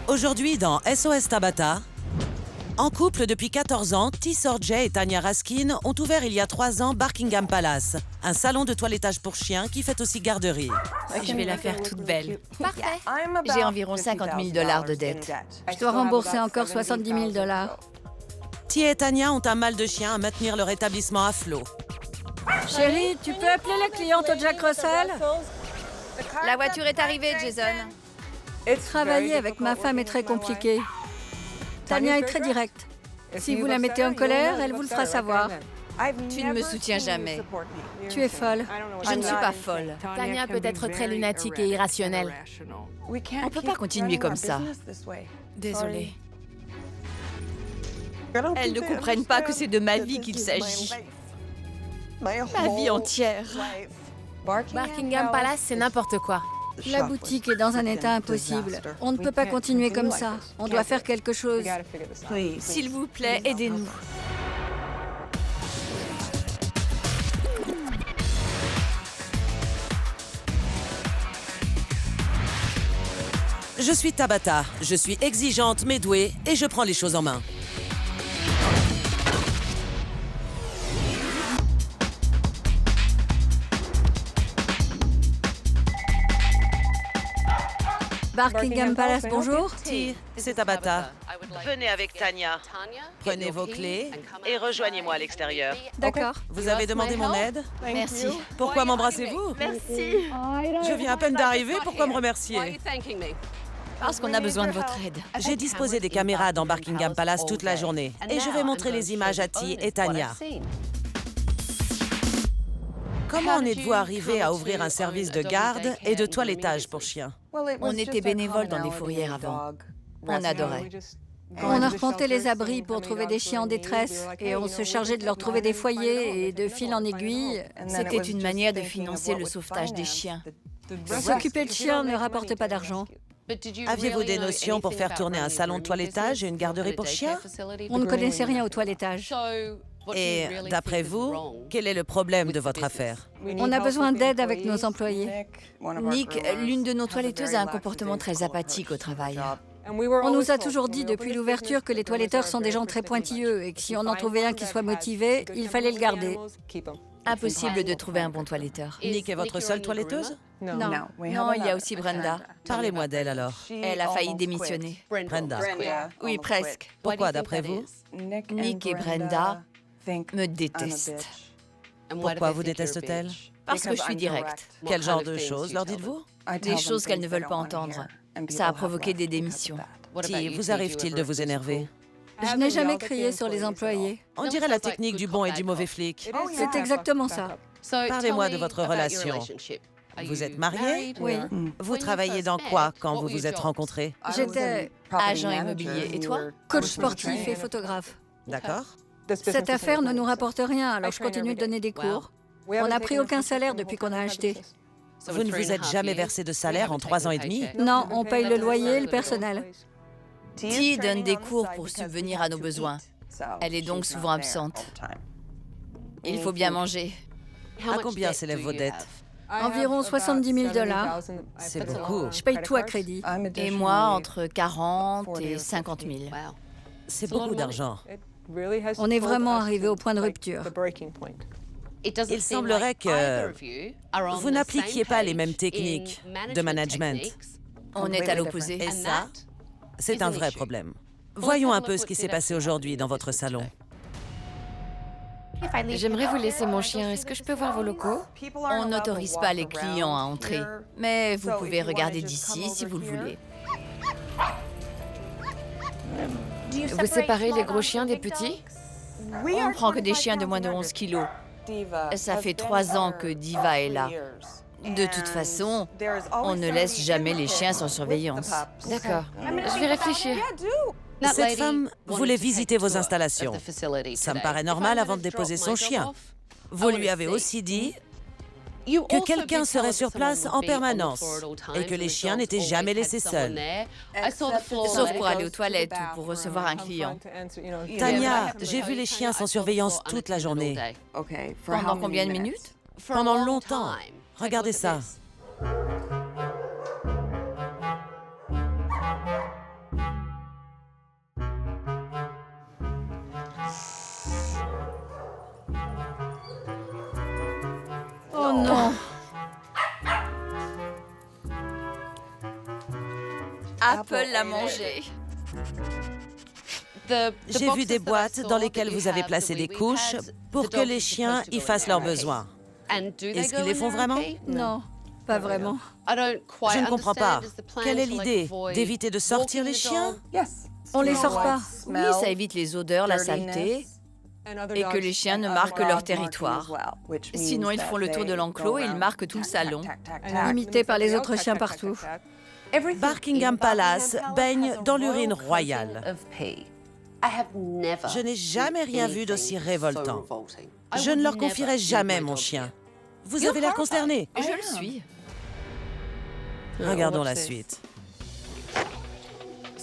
Aujourd'hui, dans SOS Tabata, en couple depuis 14 ans, T. Sorjay et Tanya Raskin ont ouvert il y a 3 ans Buckingham Palace, un salon de toilettage pour chiens qui fait aussi garderie. Je vais la faire toute belle. Parfait. J'ai environ 50 000 $ de dette. Je dois rembourser encore 70 000 $. T et Tanya ont un mal de chien à maintenir leur établissement à flot. Chérie, tu peux appeler la cliente au Jack Russell? La voiture est arrivée, Jason. Travailler avec ma femme est très compliqué. Tanya est très directe. Si vous la mettez en colère, elle vous le fera savoir. Tu ne me soutiens jamais. Tu es folle. Je ne suis pas folle. Tanya peut être très lunatique et irrationnelle. On ne peut pas continuer comme ça. Désolée. Elles ne comprennent pas que c'est de ma vie qu'il s'agit. Ma vie entière. Buckingham Palace, c'est n'importe quoi. La boutique est dans un état impossible. On ne peut pas continuer comme ça. On doit faire quelque chose. S'il vous plaît, aidez-nous. Je suis Tabata, je suis exigeante mais douée et je prends les choses en main. Buckingham Palace, bonjour. T, c'est Tabata. Venez avec Tanya. Prenez vos clés et rejoignez-moi à l'extérieur. D'accord. Vous avez demandé mon aide? Merci. Pourquoi m'embrassez-vous? Merci. Je viens à peine d'arriver, pourquoi me remercier? Parce qu'on a besoin de votre aide. J'ai disposé des caméras dans Buckingham Palace toute la journée et je vais montrer les images à T et Tanya. Comment en êtes-vous arrivé à ouvrir un service de garde et de toilettage pour chiens? On était bénévoles dans des fourrières avant. On adorait. On arpentait les abris pour trouver des chiens en détresse et on se chargeait de leur trouver des foyers et de fil en aiguille. C'était une manière de financer le sauvetage des chiens. S'occuper de chiens ne rapporte pas d'argent. Aviez-vous des notions pour faire tourner un salon de toilettage et une garderie pour chiens? On ne connaissait rien au toilettage. Et d'après vous, quel est le problème de votre affaire? On a besoin d'aide avec nos employés. Nick, l'une de nos toiletteuses a un comportement très apathique au travail. On nous a toujours dit depuis l'ouverture que les toiletteurs sont des gens très pointilleux et que si on en trouvait un qui soit motivé, il fallait le garder. Impossible de trouver un bon toiletteur. Nick est votre seule toiletteuse? Non. Non, il y a aussi Brenda. Parlez-moi d'elle alors. Elle a failli démissionner. Brenda. Oui, presque. Pourquoi d'après vous? Nick et Brenda me détestent. Pourquoi vous déteste-t-elle? Parce que je suis directe. Quel genre de choses leur dites-vous? Des choses qu'elles ne veulent pas entendre. Ça a provoqué des démissions. T, vous arrive-t-il de vous énerver? Je n'ai jamais crié sur les employés. On dirait la technique du bon et du mauvais flic. C'est exactement ça. Parlez-moi de votre relation. Vous êtes mariés? Oui. Vous travaillez dans quoi quand vous vous êtes rencontrés? J'étais Agent immobilier. Et toi? coach sportif et photographe. D'accord. Cette affaire ne nous rapporte rien, alors je continue de donner des cours. On n'a pris aucun salaire depuis qu'on a acheté. Vous ne vous êtes jamais versé de salaire en 3 ans et demi? Non, on paye le loyer et le personnel. T donne des cours pour subvenir à nos besoins. Elle est donc souvent absente. Il faut bien manger. À combien s'élèvent vos dettes? Environ 70 000 $. C'est beaucoup. Je paye tout à crédit. Et moi, entre 40 et 50 000. C'est beaucoup d'argent. On est vraiment arrivé au point de rupture. Il semblerait que vous n'appliquiez pas les mêmes techniques de management. On est à l'opposé. Et ça, c'est un vrai problème. Voyons un peu ce qui s'est passé aujourd'hui dans votre salon. J'aimerais vous laisser mon chien. Est-ce que je peux voir vos locaux? On n'autorise pas les clients à entrer. Mais vous pouvez regarder d'ici si vous le voulez. Vous séparez les gros chiens des petits? On ne prend que des chiens de moins de 11 kilos. Ça fait 3 ans que Diva est là. De toute façon, on ne laisse jamais les chiens sans surveillance. D'accord. Je vais réfléchir. Cette femme voulait visiter vos installations. Ça me paraît normal avant de déposer son chien. Vous lui avez aussi dit que quelqu'un serait sur place en permanence et que les chiens n'étaient jamais laissés seuls. Sauf pour aller aux toilettes ou pour recevoir un client. Tanya, j'ai vu les chiens sans surveillance toute la journée. Pendant combien de minutes? Pendant longtemps. Regardez ça. Apple l'a mangé. J'ai vu des boîtes dans lesquelles vous avez placé des couches pour que les chiens y fassent leurs besoins. Est-ce qu'ils les font vraiment? Non, pas vraiment. Je ne comprends pas. Quelle est l'idée? D'éviter de sortir les chiens? On les sort pas. Oui, ça évite les odeurs, la saleté, et que les chiens ne marquent leur territoire. Sinon, ils font le tour de l'enclos et ils marquent tout le salon. Imités par les autres chiens partout. Buckingham Palace baigne dans l'urine royale. Je n'ai jamais rien vu d'aussi révoltant. Je ne leur confierai jamais mon chien. Vous avez l'air consterné. Je le suis. Regardons la suite.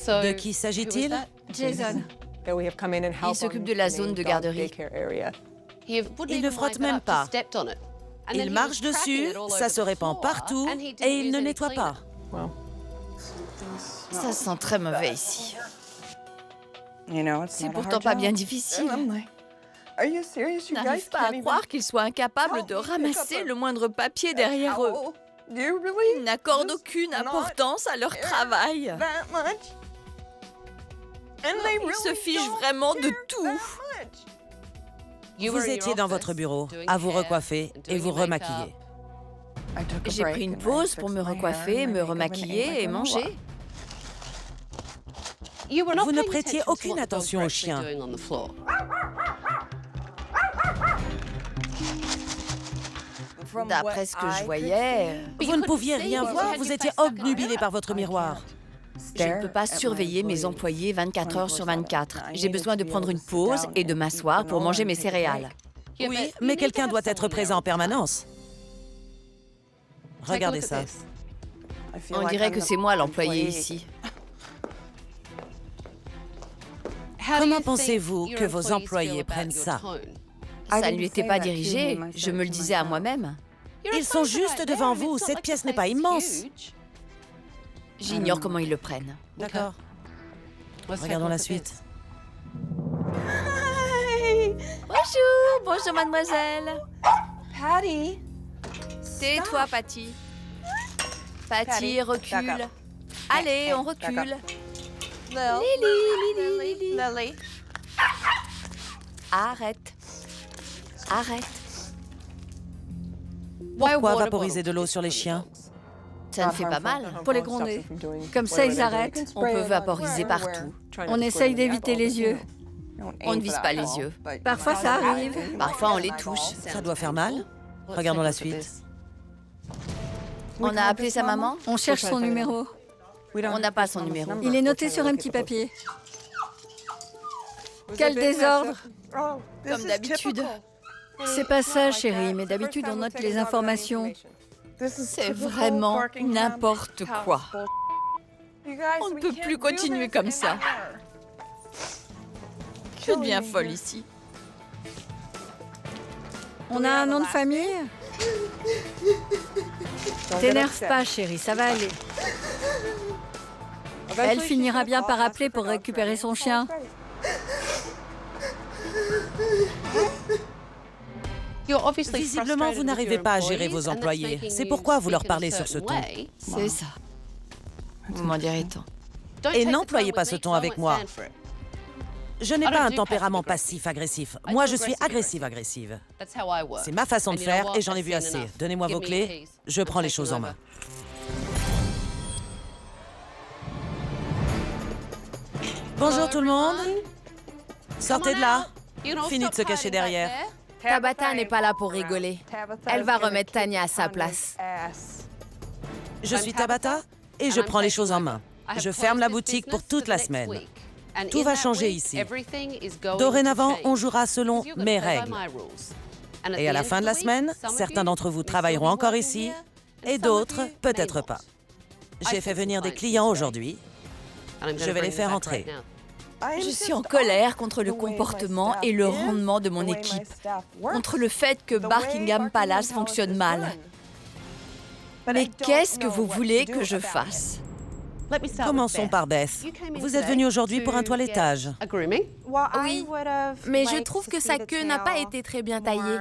De qui s'agit-il? Jason. Il s'occupe de la zone de garderie. Il ne frotte même pas. Il marche dessus, ça se répand partout et il ne nettoie pas. Ça sent très mauvais ici. C'est pourtant pas bien difficile. Je n'arrive pas à croire qu'ils soient incapables de ramasser le moindre papier derrière eux. Ils n'accordent aucune importance à leur travail. Ils se fichent vraiment de tout. Vous étiez dans votre bureau, à vous recoiffer et vous remaquiller. J'ai pris une pause pour me recoiffer, me remaquiller et manger. Vous ne prêtiez aucune attention aux chiens. D'après ce que je voyais, Vous ne pouviez rien voir, vous étiez obnubilé par votre miroir. je ne peux pas surveiller mes employés 24 heures sur 24. J'ai besoin de prendre une pause et de m'asseoir pour manger mes céréales. Oui, mais quelqu'un doit être présent en permanence. Regardez ça. On dirait que c'est moi l'employé ici. Comment pensez-vous que vos employés prennent ça? Ça ne lui était pas dirigé, je me le disais à moi-même. Ils sont juste devant vous, cette pièce n'est pas immense. J'ignore comment ils le prennent. D'accord. Regardons la suite. Bonjour, bonjour mademoiselle. Patty. Tais-toi, Patty. Patty, recule. Allez, on recule. Lily. Arrête. Arrête. Pourquoi vaporiser de l'eau sur les chiens? Ça ne fait pas mal. Pour les gronder. Comme ça, ils arrêtent. On peut vaporiser partout. On essaye d'éviter les yeux. On ne vise pas les yeux. Parfois, ça arrive. Parfois, on les touche. Ça doit faire mal. Regardons la suite. On a appelé sa maman? On cherche son numéro. On n'a pas son numéro. Il est noté sur un petit papier. Quel désordre! Comme d'habitude. C'est pas ça, chérie, mais d'habitude, on note les informations. C'est vraiment n'importe quoi. On ne peut plus continuer comme ça. Je deviens folle ici. On a un nom de famille? T'énerve pas, chérie, ça va aller. Elle finira bien par appeler pour récupérer son chien. Visiblement, vous n'arrivez pas à gérer vos employés. C'est pourquoi vous leur parlez sur ce ton. C'est ça. Vous m'en direz tant. Et n'employez pas ce ton avec moi. Je n'ai pas un tempérament passif-agressif. Moi, je suis agressive-agressive. C'est ma façon de faire et j'en ai vu assez. Donnez-moi vos clés, je prends les choses en main. Bonjour tout le monde. Sortez de là. Fini de se cacher derrière. Tabata n'est pas là pour rigoler. Elle va remettre Tanya à sa place. Je suis Tabata et je prends les choses en main. Je ferme la boutique pour toute la semaine. Tout va changer ici. Dorénavant, on jouera selon mes règles. Et à la fin de la semaine, certains d'entre vous travailleront encore ici et d'autres, peut-être pas. J'ai fait venir des clients aujourd'hui. Je vais les faire entrer. Je suis en colère contre le comportement et le rendement de mon équipe, contre le fait que Buckingham Palace fonctionne mal. Mais qu'est-ce que vous voulez que je fasse? Commençons par Beth. Vous êtes venue aujourd'hui pour un toilettage. Oui, mais je trouve que sa queue n'a pas été très bien taillée.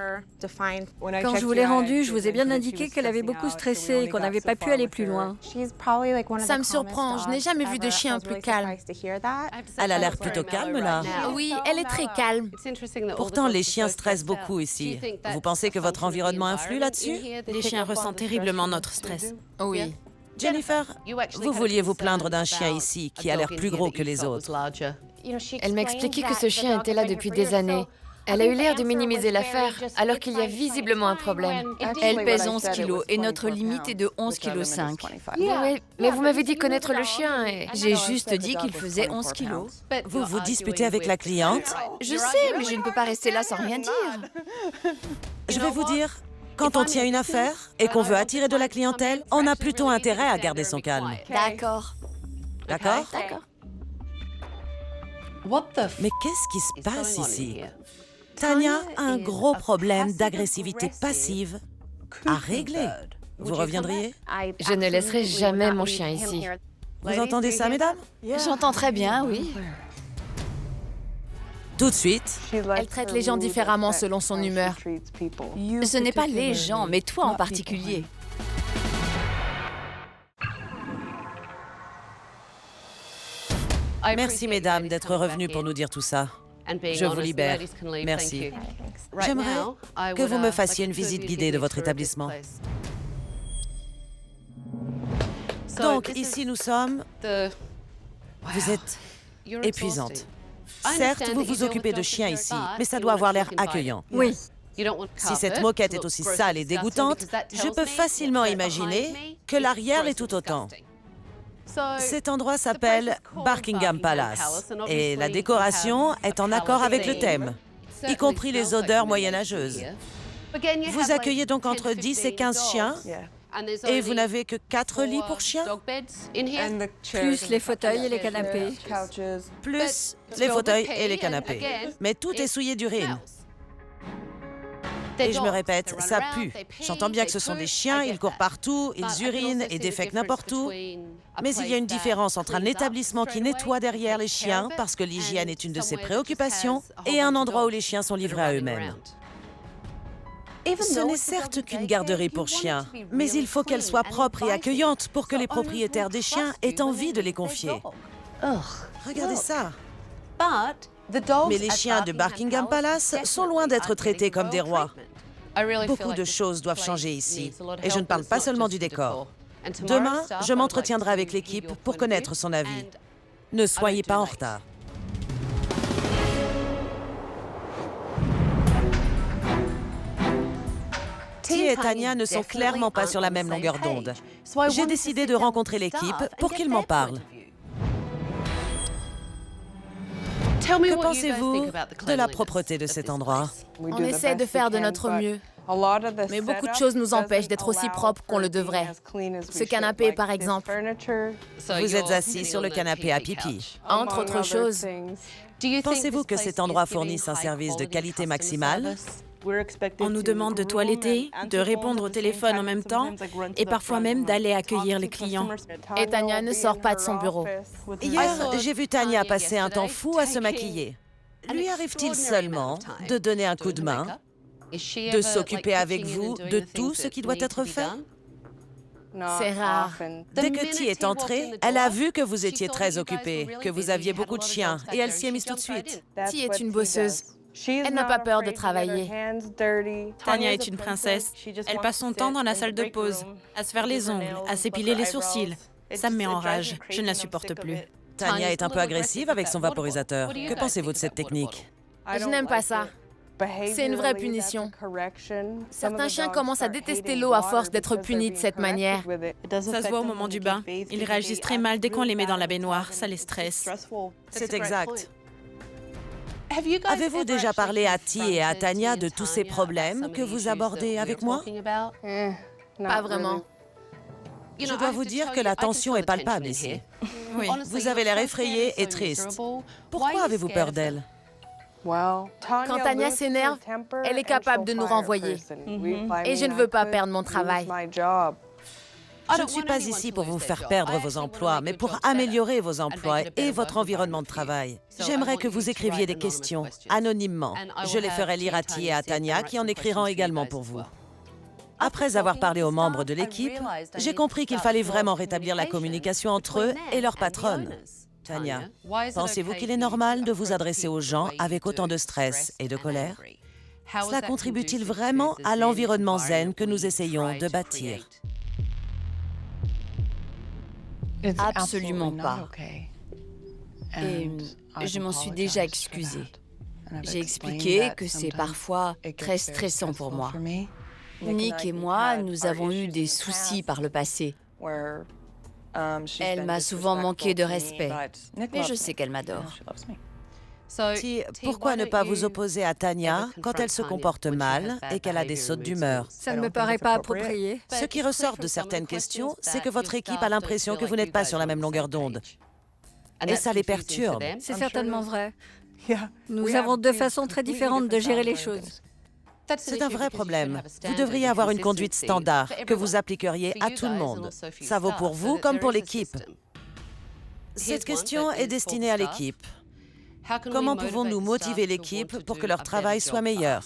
Quand je vous l'ai rendue, je vous ai bien indiqué qu'elle avait beaucoup stressé et qu'on n'avait pas pu aller plus loin. Ça me surprend, je n'ai jamais vu de chien plus calme. Elle a l'air plutôt calme, là. Oui, elle est très calme. Pourtant, les chiens stressent beaucoup ici. Vous pensez que votre environnement influe là-dessus? Les chiens ressentent terriblement notre stress. Oui. Jennifer, vous vouliez vous plaindre d'un chien ici qui a l'air plus gros que les autres. Elle m'a expliqué que ce chien était là depuis des années. Elle a eu l'air de minimiser l'affaire, alors qu'il y a visiblement un problème. Elle pèse 11 kilos et notre limite est de 11,5 kg. Mais vous m'avez dit connaître le chien et... J'ai juste dit qu'il faisait 11 kilos. Vous vous disputez avec la cliente? Je sais, mais je ne peux pas rester là sans rien dire. Je vais vous dire, quand on tient une affaire et qu'on veut attirer de la clientèle, on a plutôt intérêt à garder son calme. D'accord. D'accord? D'accord. Mais qu'est-ce qui se passe ici? Tanya a un gros problème d'agressivité passive à régler. Vous reviendriez? Je ne laisserai jamais mon chien ici. Vous entendez ça, mesdames? J'entends très bien, oui. Tout de suite, Elle traite les gens différemment selon son humeur. Ce n'est pas les gens, mais toi en particulier. merci, mesdames, d'être revenues pour nous dire tout ça. Je vous libère. Merci. J'aimerais que vous me fassiez une visite guidée de votre établissement. Donc, ici nous sommes... Vous êtes épuisante. Certes, vous vous occupez de chiens ici, mais ça doit avoir l'air accueillant. Oui. Si cette moquette est aussi sale et dégoûtante, je peux facilement imaginer que l'arrière l'est tout autant. Cet endroit s'appelle Buckingham Palace et la décoration est en accord avec le thème, y compris les odeurs moyenâgeuses. Vous accueillez donc entre 10 et 15 chiens et vous n'avez que 4 lits pour chiens? Plus les fauteuils et les canapés. Plus les fauteuils et les canapés. Mais tout est souillé d'urine. Et je me répète, ça pue. J'entends bien que ce sont des chiens, ils courent partout, ils urinent et défèquent n'importe où. Mais il y a une différence entre un établissement qui nettoie derrière les chiens, parce que l'hygiène est une de ses préoccupations, et un endroit où les chiens sont livrés à eux-mêmes. Ce n'est certes qu'une garderie pour chiens, mais il faut qu'elle soit propre et accueillante pour que les propriétaires des chiens aient envie de les confier. Regardez ça. Mais les chiens de Buckingham Palace sont loin d'être traités comme des rois. Beaucoup de choses doivent changer ici, et je ne parle pas seulement du décor. Demain, je m'entretiendrai avec l'équipe pour connaître son avis. Ne soyez pas en retard. T et Tanya ne sont clairement pas sur la même longueur d'onde. J'ai décidé de rencontrer l'équipe pour qu'ils m'en parlent. Que pensez-vous de la propreté de cet endroit? On essaie de faire de notre mieux. Mais beaucoup de choses nous empêchent d'être aussi propres qu'on le devrait. Ce canapé, par exemple. Vous êtes assis sur le canapé à pipi. Entre autres choses. Pensez-vous que cet endroit fournisse un service de qualité maximale? On nous demande de toiletter, de répondre au téléphone en même temps et parfois même d'aller accueillir les clients. Et Tanya ne sort pas de son bureau. Hier, j'ai vu Tanya passer un temps fou à se maquiller. Lui arrive-t-il seulement de donner un coup de main, de s'occuper avec vous de tout ce qui doit être fait? C'est rare. Dès que T est entrée, elle a vu que vous étiez très occupé, que vous aviez beaucoup de chiens, et elle s'y est mise tout de suite. T est une bosseuse. Elle n'a pas peur de travailler. Tanya est une princesse. Elle passe son temps dans la salle de pause, à se faire les ongles, à s'épiler les sourcils. Ça me met en rage. Je ne la supporte plus. Tanya est un peu agressive avec son vaporisateur. Que pensez-vous de cette technique? Je n'aime pas ça. C'est une vraie punition. Certains chiens commencent à détester l'eau à force d'être punis de cette manière. Ça se voit au moment du bain. Ils réagissent très mal dès qu'on les met dans la baignoire. Ça les stresse. C'est exact. Avez-vous déjà parlé à T et à Tanya de tous ces problèmes que vous abordez avec moi? Pas vraiment. Je dois vous dire que la tension est palpable ici. Oui. Vous avez l'air effrayé et triste. Pourquoi avez-vous peur d'elle? Quand Tanya s'énerve, elle est capable de nous renvoyer. Et je ne veux pas perdre mon travail. Je ne suis pas ici pour vous faire perdre vos emplois, mais pour améliorer vos emplois et votre environnement de travail. J'aimerais que vous écriviez des questions, anonymement. Je les ferai lire à Ti et à Tanya, qui en écriront également pour vous. Après avoir parlé aux membres de l'équipe, j'ai compris qu'il fallait vraiment rétablir la communication entre eux et leur patronne. Tanya, pensez-vous qu'il est normal de vous adresser aux gens avec autant de stress et de colère? Cela contribue-t-il vraiment à l'environnement zen que nous essayons de bâtir? Absolument pas. Et je m'en suis déjà excusée. J'ai expliqué que c'est parfois très stressant pour moi. Nick et moi, nous avons eu des soucis par le passé. Elle m'a souvent manqué de respect, mais je sais qu'elle m'adore. Ti, pourquoi ne pas vous opposer à Tanya quand elle se comporte mal et qu'elle a des sautes d'humeur? Ça ne me paraît pas approprié. Ce qui ressort de certaines questions, c'est que votre équipe a l'impression que vous n'êtes pas sur la même longueur d'onde. Et ça les perturbe. C'est certainement vrai. Nous avons deux façons très différentes de gérer les choses. C'est un vrai problème. Vous devriez avoir une conduite standard que vous appliqueriez à tout le monde. Ça vaut pour vous comme pour l'équipe. Cette question est destinée à l'équipe. Comment pouvons-nous motiver l'équipe pour que leur travail soit meilleur?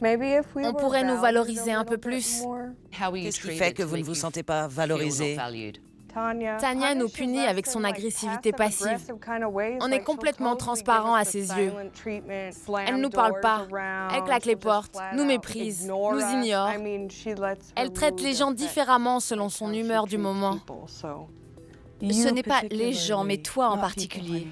On pourrait nous valoriser un peu plus. Qu'est-ce qui fait que vous ne vous sentez pas valorisé? Tanya nous punit avec son agressivité passive. On est complètement transparent à ses yeux. Elle ne nous parle pas, elle claque les portes, nous méprise, nous ignore. Elle traite les gens différemment selon son humeur du moment. Ce n'est pas les gens, mais toi en particulier.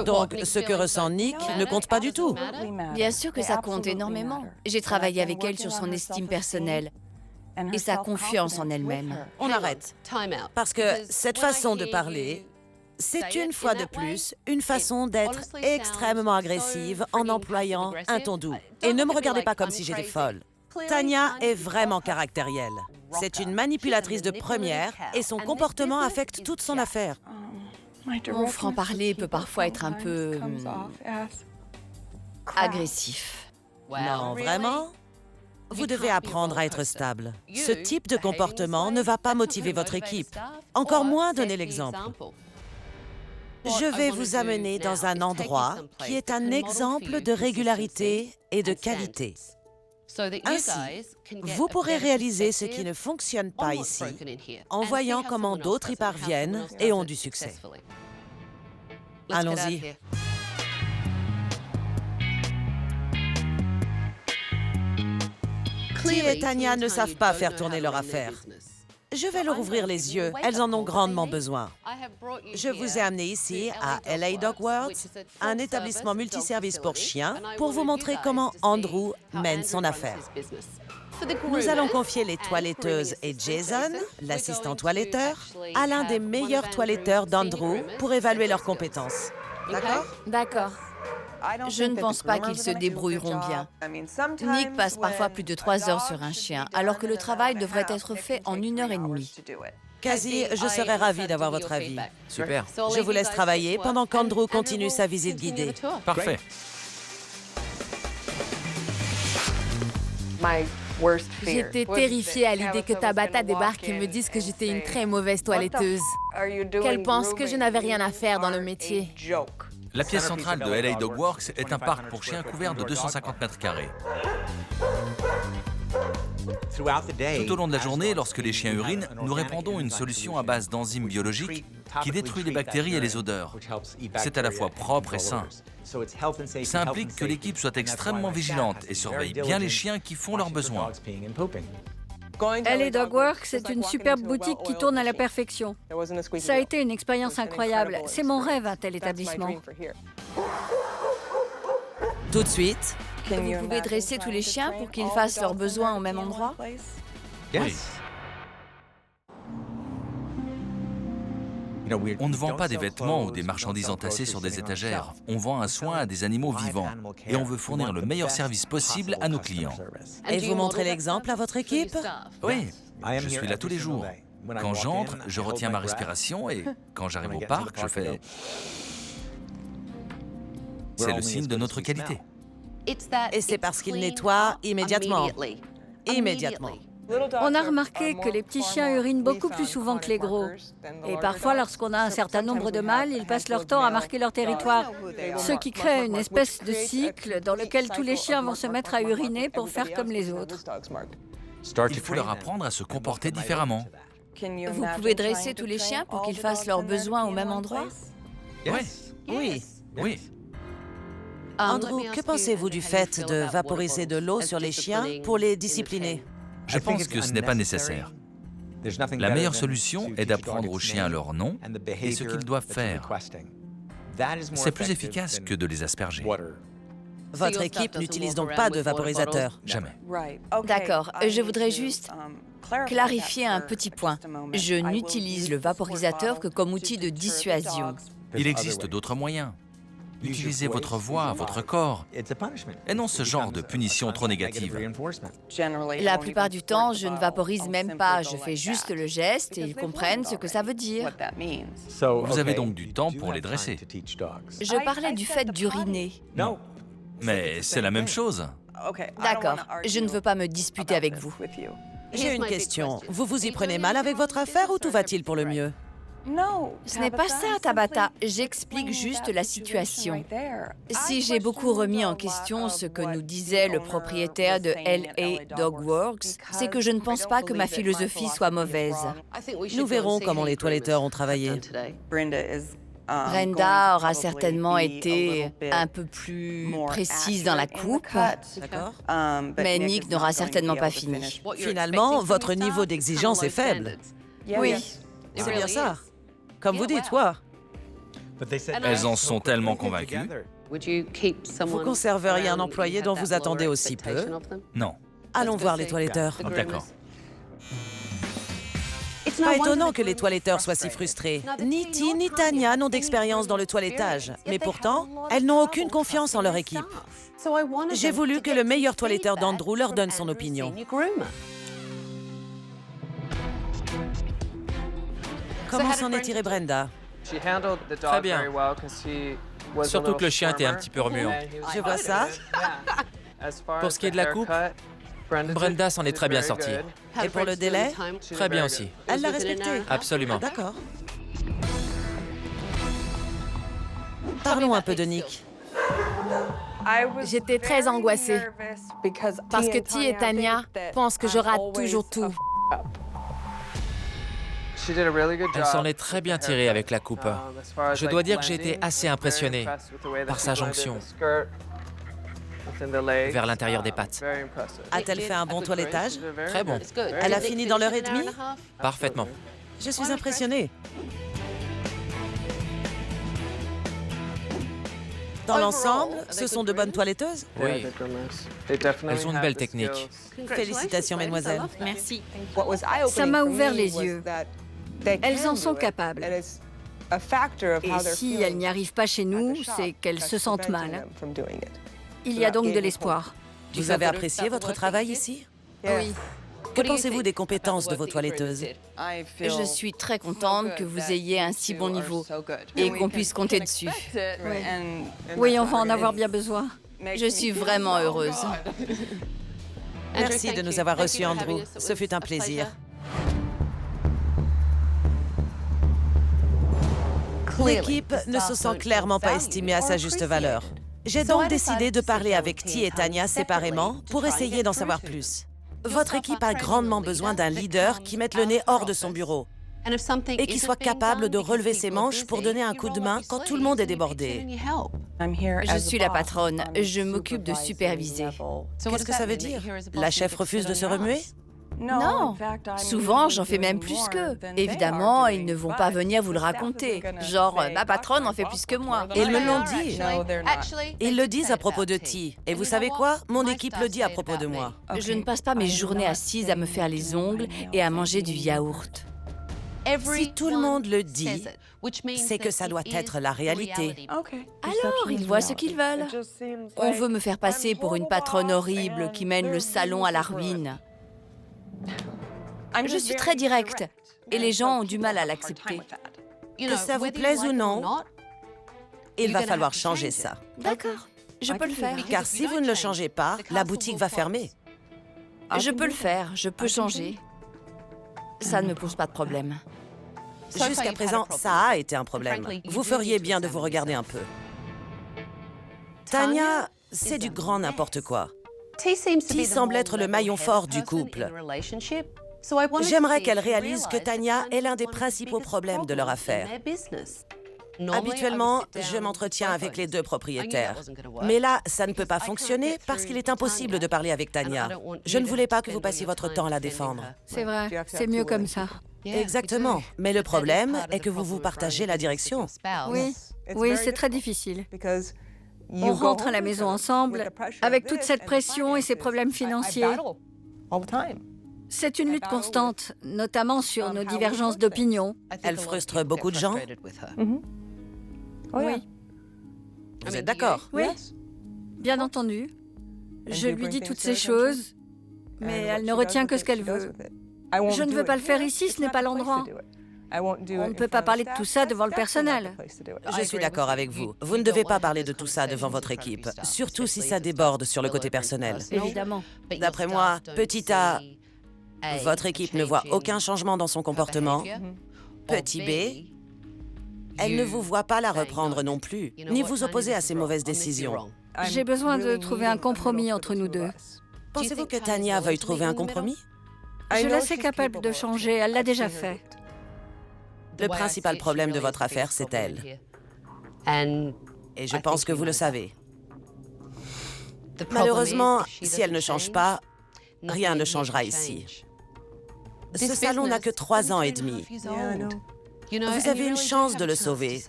Donc, ce que ressent Nick ne compte pas du tout. Bien sûr que ça compte énormément. J'ai travaillé avec elle sur son estime personnelle et sa confiance en elle-même. On arrête. Parce que cette façon de parler, c'est une fois de plus une façon d'être extrêmement agressive en employant un ton doux. Et ne me regardez pas comme si j'étais folle. Tanya est vraiment caractérielle. C'est une manipulatrice de première et son comportement affecte toute son affaire. Mon franc-parler peut parfois être un peu agressif. Non, vraiment? Vous devez apprendre à être stable. Ce type de comportement ne va pas motiver votre équipe, encore moins donner l'exemple. Je vais vous amener dans un endroit qui est un exemple de régularité et de qualité. Ainsi, vous pourrez réaliser ce qui ne fonctionne pas ici en voyant comment d'autres y parviennent et ont du succès. Allons-y. Ti et Tanya ne savent pas faire tourner leur affaire. Je vais leur ouvrir les yeux, elles en ont grandement besoin. Je vous ai amené ici à LA Dog World, un établissement multiservice pour chiens, pour vous montrer comment Andrew mène son affaire. Nous allons confier les toiletteuses et Jason, l'assistant toiletteur, à l'un des meilleurs toiletteurs d'Andrew pour évaluer leurs compétences. D'accord? D'accord. Je ne pense pas qu'ils se débrouilleront bien. Nick passe parfois plus de 3 heures sur un chien, alors que le travail devrait être fait en 1h30. Cassie, je serais ravie d'avoir votre avis. Super. Je vous laisse travailler pendant qu'Andrew continue sa visite guidée. Parfait. J'étais terrifiée à l'idée que Tabata débarque et me dise que j'étais une très mauvaise toiletteuse. Qu'elle pense que je n'avais rien à faire dans le métier. La pièce centrale de LA Dog Works est un parc pour chiens couvert de 250 mètres carrés. Tout au long de la journée, lorsque les chiens urinent, nous répandons une solution à base d'enzymes biologiques qui détruit les bactéries et les odeurs. C'est à la fois propre et sain. Ça implique que l'équipe soit extrêmement vigilante et surveille bien les chiens qui font leurs besoins. LA Dog Works est une superbe boutique qui tourne à la perfection. Ça a été une expérience incroyable. C'est mon rêve, un tel établissement. Tout de suite, Vous pouvez dresser tous les chiens pour qu'ils fassent leurs besoins au même endroit? Oui. On ne vend pas des vêtements ou des marchandises entassées sur des étagères. On vend un soin à des animaux vivants et on veut fournir le meilleur service possible à nos clients. et vous montrez l'exemple à votre équipe? Oui, je suis là tous les jours. Quand j'entre, je retiens ma respiration et quand j'arrive au parc, je fais... C'est le signe de notre qualité. Et c'est parce qu'ils nettoient immédiatement. Immédiatement. On a remarqué que les petits chiens urinent beaucoup plus souvent que les gros. Et parfois, lorsqu'on a un certain nombre de mâles, ils passent leur temps à marquer leur territoire. Ce qui crée une espèce de cycle dans lequel tous les chiens vont se mettre à uriner pour faire comme les autres. Il faut leur apprendre à se comporter différemment. Vous pouvez dresser tous les chiens pour qu'ils fassent leurs besoins au même endroit? Oui. Oui. Andrew, que pensez-vous du fait de vaporiser de l'eau sur les chiens pour les discipliner? Je pense que ce n'est pas nécessaire. La meilleure solution est d'apprendre aux chiens leur nom et ce qu'ils doivent faire. C'est plus efficace que de les asperger. Votre équipe n'utilise donc pas de vaporisateur? Jamais. D'accord, je voudrais juste clarifier un petit point. Je n'utilise le vaporisateur que comme outil de dissuasion. Il existe d'autres moyens. Utilisez votre voix, votre corps, et non ce genre de punition trop négative. La plupart du temps, je ne vaporise même pas. Je fais juste le geste et ils comprennent ce que ça veut dire. Vous avez donc du temps pour les dresser. Je parlais du fait d'uriner. Non. Mais c'est la même chose. D'accord, je ne veux pas me disputer avec vous. J'ai une question. Vous vous y prenez mal avec votre affaire ou tout va-t-il pour le mieux? Ce n'est pas ça, Tabata. J'explique juste la situation. Si j'ai beaucoup remis en question ce que nous disait le propriétaire de LA Dog Works, c'est que je ne pense pas que ma philosophie soit mauvaise. Nous verrons comment les toiletteurs ont travaillé. Brenda aura certainement été un peu plus précise dans la coupe, D'accord. mais Nick n'aura certainement pas fini. Finalement, votre niveau d'exigence est faible. Oui. C'est bien ça. Comme vous dites, quoi. Elles en sont tellement convaincues. Vous conserveriez un employé dont vous attendez aussi peu? Non. Allons voir les toiletteurs. D'accord. Pas étonnant que les toiletteurs soient si frustrés. Ni Ti ni Tanya n'ont d'expérience dans le toilettage. Mais pourtant, elles n'ont aucune confiance en leur équipe. J'ai voulu que le meilleur toiletteur d'Andrew leur donne son opinion. Comment s'en est tirée Brenda? Très bien. Surtout que le chien était un petit peu remuant. Je vois ça. Pour ce qui est de la coupe, Brenda s'en est très bien sortie. Et pour le délai? Très bien aussi. Elle l'a respecté? Absolument. D'accord. Parlons un peu de Nick. J'étais très angoissée parce que Ti et Tanya pensent que je rate toujours tout. Elle s'en est très bien tirée avec la coupe. Je dois dire que j'ai été assez impressionné par sa jonction vers l'intérieur des pattes. A-t-elle fait un bon toilettage? Très bon. Elle a fini dans l'heure et demie? Parfaitement. Je suis impressionnée. Dans l'ensemble, ce sont de bonnes toiletteuses? Oui. Elles ont une belle technique. Félicitations, mesdemoiselles. Merci. Ça m'a ouvert les yeux. Elles en sont capables. Et si elles n'y arrivent pas chez nous, c'est qu'elles se sentent mal. Il y a donc de l'espoir. Vous avez apprécié votre travail ici? Oui. Que pensez-vous des compétences de vos toiletteuses? Je suis très contente que vous ayez un si bon niveau et qu'on puisse compter dessus. Oui, on va en avoir bien besoin. Je suis vraiment heureuse. Merci de nous avoir reçus, Andrew. Ce fut un plaisir. L'équipe ne se sent clairement pas estimée à sa juste valeur. J'ai donc décidé de parler avec Ti et Tanya séparément pour essayer d'en savoir plus. Votre équipe a grandement besoin d'un leader qui mette le nez hors de son bureau et qui soit capable de relever ses manches pour donner un coup de main quand tout le monde est débordé. Je suis la patronne. Je m'occupe de superviser. Qu'est-ce que ça veut dire? La chef refuse de se remuer? Non, souvent j'en fais même plus qu'eux. Évidemment, ils ne vont pas venir vous le raconter. Genre, ma patronne en fait plus que moi. Ils me l'ont dit. Ils le disent à propos de Ti. Et vous savez quoi? Mon équipe le dit à propos de moi. Je ne passe pas mes journées assises à me faire les ongles et à manger du yaourt. Si tout le monde le dit, c'est que ça doit être la réalité. Alors, ils voient ce qu'ils veulent. On veut me faire passer pour une patronne horrible qui mène le salon à la ruine. Je suis très directe et les gens ont du mal à l'accepter. Que ça vous plaise ou non, il va falloir changer ça. D'accord. Je peux le faire. Car si vous ne le changez pas, la boutique va fermer. Je peux le faire, je peux changer. Ça ne me pose pas de problème. Jusqu'à présent, ça a été un problème. Vous feriez bien de vous regarder un peu. Tanya, c'est du grand n'importe quoi. T semble être le maillon fort du couple. J'aimerais qu'elle réalise que Tanya est l'un des principaux problèmes de leur affaire. Habituellement, je m'entretiens avec les deux propriétaires. Mais là, ça ne peut pas fonctionner parce qu'il est impossible de parler avec Tanya. Je ne voulais pas que vous passiez votre temps à la défendre. C'est vrai, c'est mieux comme ça. Exactement. Mais le problème est que vous partagez la direction. Oui, c'est très difficile. On rentre à la maison ensemble, avec toute cette pression et ces problèmes financiers. C'est une lutte constante, notamment sur nos divergences d'opinion. Elle frustre beaucoup de gens. Oui. Vous êtes d'accord? Oui, bien entendu. Je lui dis toutes ces choses, mais elle ne retient que ce qu'elle veut. Je ne veux pas le faire ici, ce n'est pas l'endroit. On ne peut pas parler de tout ça devant le personnel. Je suis d'accord avec vous. Vous ne devez pas parler de tout ça devant votre équipe, surtout si ça déborde sur le côté personnel. Évidemment. D'après moi, petit A, votre équipe ne voit aucun changement dans son comportement. Petit B, elle ne vous voit pas la reprendre non plus, ni vous opposer à ses mauvaises décisions. J'ai besoin de trouver un compromis entre nous deux. Pensez-vous que Tanya veuille trouver un compromis? Je la sais capable de changer, elle l'a déjà fait. Le principal problème de votre affaire, c'est elle. Et je pense que vous le savez. Malheureusement, si elle ne change pas, rien ne changera ici. Ce salon n'a que 3 ans et demi. Vous avez une chance de le sauver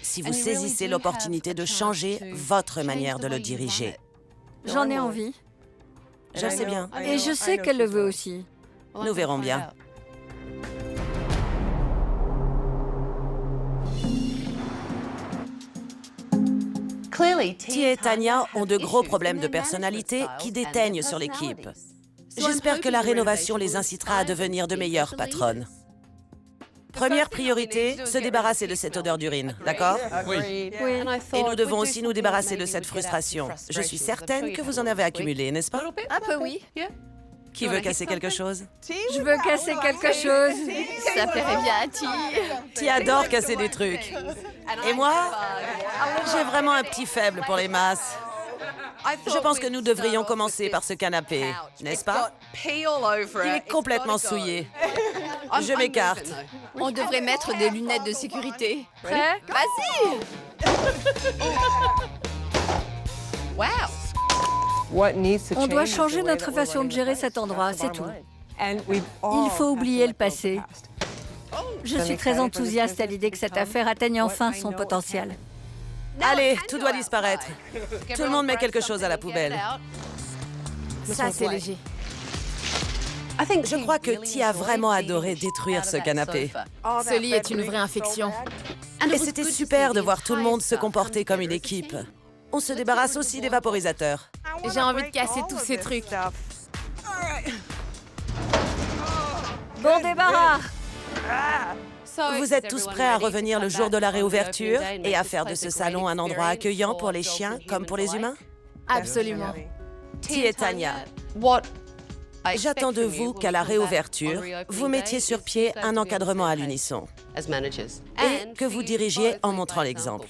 si vous saisissez l'opportunité de changer votre manière de le diriger. J'en ai envie. Je sais bien. Et je sais qu'elle le veut aussi. Nous verrons bien. T et Tanya ont de gros problèmes de personnalité qui déteignent sur l'équipe. J'espère que la rénovation les incitera à devenir de meilleures patronnes. Première priorité, se débarrasser de cette odeur d'urine, d'accord? Oui. Et nous devons aussi nous débarrasser de cette frustration. Je suis certaine que vous en avez accumulé, n'est-ce pas? Un peu oui. Qui veut casser quelque chose? Je veux casser quelque chose. Ça plairait bien à T. T adore casser des trucs. Et moi, j'ai vraiment un petit faible pour les masses. Je pense que nous devrions commencer par ce canapé, n'est-ce pas? Il est complètement souillé. Je m'écarte. On devrait mettre des lunettes de sécurité. Prêt? Vas-y! On doit changer notre façon de gérer cet endroit, c'est tout. Il faut oublier le passé. Je suis très enthousiaste à l'idée que cette affaire atteigne enfin son potentiel. Allez, tout doit disparaître. Tout le monde met quelque chose à la poubelle. Ça, c'est léger. Je crois que T a vraiment adoré détruire ce canapé. Ce lit est une vraie infection. Et c'était super de voir tout le monde se comporter comme une équipe. On se débarrasse aussi des vaporisateurs. J'ai envie de casser tous ces trucs. Bon débarras! Vous êtes tous prêts à revenir le jour de la réouverture et à faire de ce salon un endroit accueillant pour les chiens comme pour les humains? Absolument. T et Tanya, j'attends de vous qu'à la réouverture, vous mettiez sur pied un encadrement à l'unisson et que vous dirigiez en montrant l'exemple.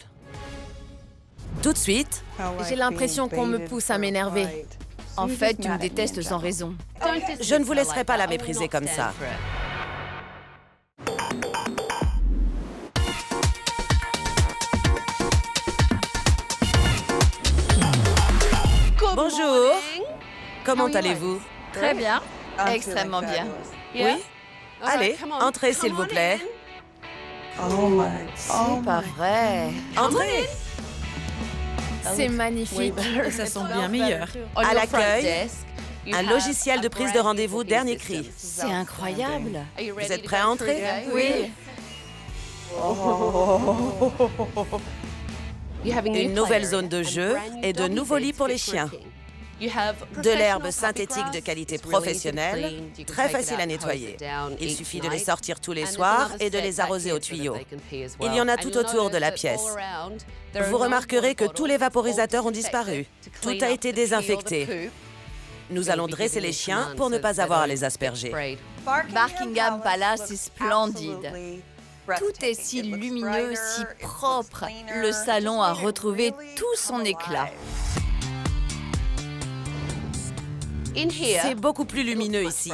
Tout de suite, J'ai l'impression qu'on me pousse à m'énerver. En fait, tu me détestes sans raison. je ne vous laisserai pas la mépriser comme ça. Bonjour. Comment allez-vous? Très bien. Extrêmement bien. Oui? Allez, entrez s'il vous plaît. C'est pas vrai. Entrez. C'est magnifique. Et ça sent bien meilleur. À l'accueil, un logiciel de prise de rendez-vous dernier cri. C'est incroyable. Vous êtes prêts à entrer? Oui. Une nouvelle zone de jeu et de nouveaux lits pour les chiens. De l'herbe synthétique de qualité professionnelle, très facile à nettoyer. Il suffit de les sortir tous les soirs et de les arroser au tuyau. Il y en a tout autour de la pièce. Vous remarquerez que tous les vaporisateurs ont disparu. Tout a été désinfecté. Nous allons dresser les chiens pour ne pas avoir à les asperger. Buckingham Palace est splendide. Tout est si lumineux, si propre. Le salon a retrouvé tout son éclat. C'est beaucoup plus lumineux ici.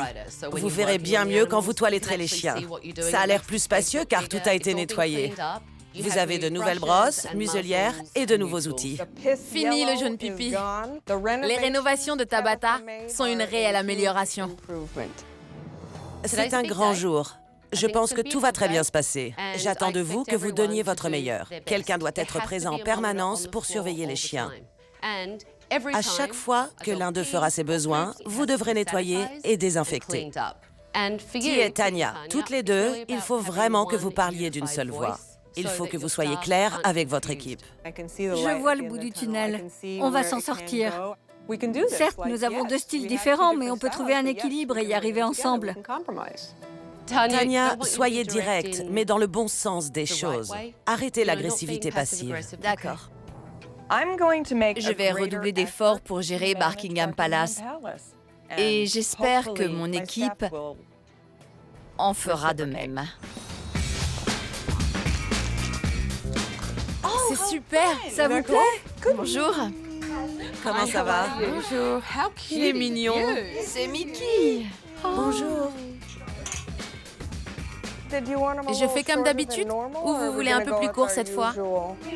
Vous verrez bien mieux quand vous toiletterez les chiens. Ça a l'air plus spacieux car tout a été nettoyé. Vous avez de nouvelles brosses, muselières et de nouveaux outils. Fini le jaune pipi. Les rénovations de Tabata sont une réelle amélioration. C'est un grand jour. Je pense que tout va très bien se passer. J'attends de vous que vous donniez votre meilleur. Quelqu'un doit être présent en permanence pour surveiller les chiens. À chaque fois que l'un d'eux fera ses besoins, vous devrez nettoyer et désinfecter. Qui est Tanya? Toutes les deux, il faut vraiment que vous parliez d'une seule voix. Il faut que vous soyez clair avec votre équipe. Je vois le bout du tunnel. On va s'en sortir. Certes, nous avons deux styles différents, mais on peut trouver un équilibre et y arriver ensemble. Tanya, soyez directe, mais dans le bon sens des choses. Arrêtez l'agressivité passive. D'accord. Je vais redoubler d'efforts pour gérer Buckingham Palace. Et j'espère que mon équipe en fera de même. C'est super, ça vous plaît? Bonjour. Comment ça va? Bonjour. Il est mignon. C'est Mickey. Bonjour. Je fais comme d'habitude ou vous voulez un peu plus court cette fois?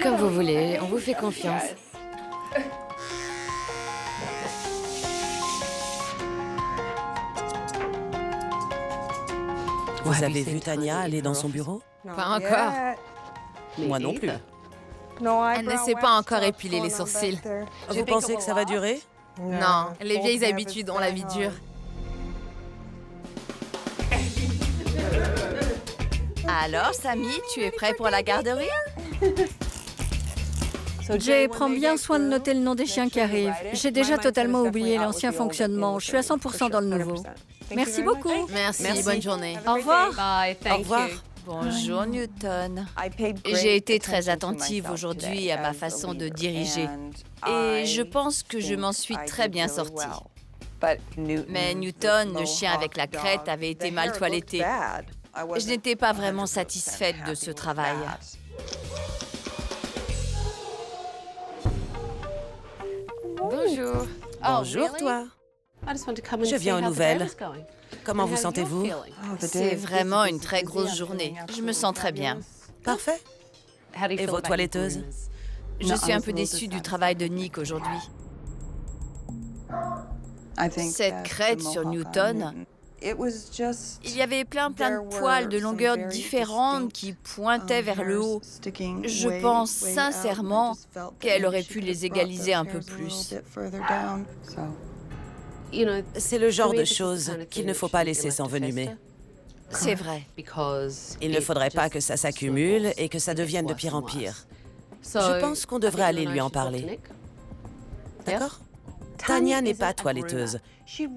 Comme vous voulez, on vous fait confiance. Vous avez vu Tanya aller dans son bureau? Pas encore. Moi non plus. Elle ne s'est pas encore épilé les sourcils. Vous pensez que ça va durer? Non, les vieilles habitudes ont la vie dure. Alors, Samy, tu es prêt pour la garderie? Jay, prends bien soin de noter le nom des chiens qui arrivent. J'ai déjà totalement oublié l'ancien fonctionnement. Je suis à 100% dans le nouveau. Merci beaucoup. Merci, bonne journée. Au revoir. Au revoir. Bonjour Newton. J'ai été très attentive aujourd'hui à ma façon de diriger et je pense que je m'en suis très bien sortie. Mais Newton, le chien avec la crête, avait été mal toiletté. Je n'étais pas vraiment satisfaite de ce travail. Bonjour. Bonjour, toi. Je viens aux nouvelles. Comment vous sentez-vous? C'est vraiment une très grosse journée. Je me sens très bien. Parfait. Et vos toiletteuses? Je suis un peu déçue du travail de Nick aujourd'hui. Cette crête sur Newton, il y avait plein de poils de longueurs différentes qui pointaient vers le haut. Je pense sincèrement qu'elle aurait pu les égaliser un peu plus. C'est le genre de choses qu'il ne faut pas laisser s'envenimer. C'est vrai. Il ne faudrait pas que ça s'accumule et que ça devienne de pire en pire. Je pense qu'on devrait aller lui en parler. D'accord? Tanya n'est pas toiletteuse.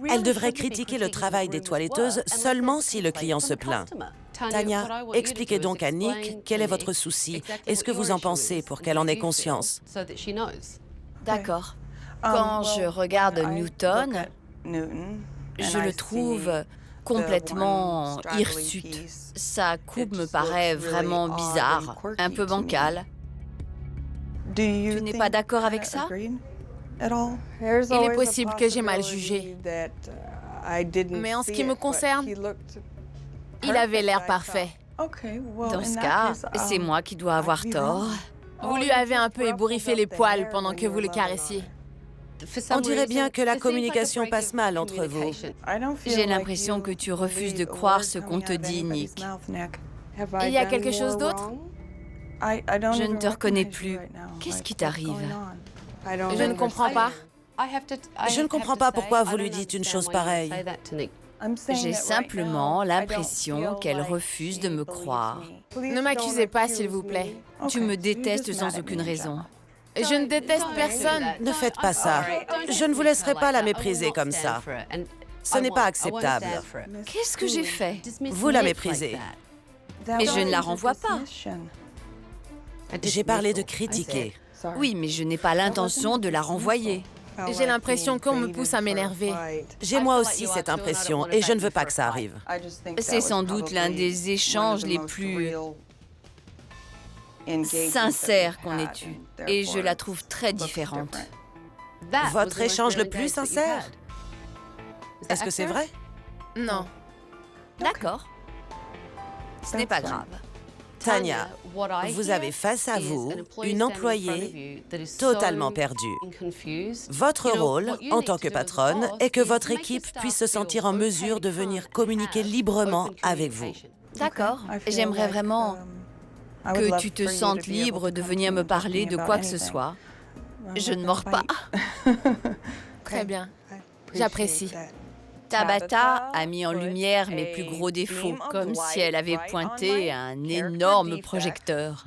Elle devrait critiquer le travail des toiletteuses seulement si le client se plaint. Tanya, expliquez donc à Nick quel est votre souci et ce que vous en pensez pour qu'elle en ait conscience. D'accord. Quand je regarde Newton, je le trouve complètement hirsute. Sa coupe me paraît vraiment bizarre, un peu bancale. Tu n'es pas d'accord avec ça? Il est possible que j'ai mal jugé. Mais en ce qui me concerne, il avait l'air parfait. Dans ce cas, c'est moi qui dois avoir tort. Vous lui avez un peu ébouriffé les poils pendant que vous le caressiez. On dirait bien que la communication passe mal entre vous. J'ai l'impression que tu refuses de croire ce qu'on te dit, Nick. Il y a quelque chose d'autre? Je ne te reconnais plus. Qu'est-ce qui t'arrive? Je ne comprends pas. Je ne comprends pas pourquoi vous lui dites une chose pareille. J'ai simplement l'impression qu'elle refuse de me croire. Ne m'accusez pas, s'il vous plaît. Tu me détestes sans aucune raison. Je ne déteste personne. Ne faites pas ça. Je ne vous laisserai pas la mépriser comme ça. Ce n'est pas acceptable. Qu'est-ce que j'ai fait? Vous la méprisez. Mais je ne la renvoie pas. J'ai parlé de critiquer. Oui, mais je n'ai pas l'intention de la renvoyer. J'ai l'impression qu'on me pousse à m'énerver. J'ai moi aussi cette impression et je ne veux pas que ça arrive. C'est sans doute l'un des échanges les plus sincères qu'on ait eu. Et je la trouve très différente. Votre échange le plus sincère? Est-ce que c'est vrai? Non. D'accord. Ce n'est pas grave. Tanya, vous avez face à vous une employée totalement perdue. Votre rôle, en tant que patronne, est que votre équipe puisse se sentir en mesure de venir communiquer librement avec vous. D'accord. J'aimerais vraiment que tu te sentes libre de venir me parler de quoi que ce soit. Je ne mords pas. Très bien. J'apprécie. Tabata a mis en lumière mes plus gros défauts, comme si elle avait pointé un énorme projecteur.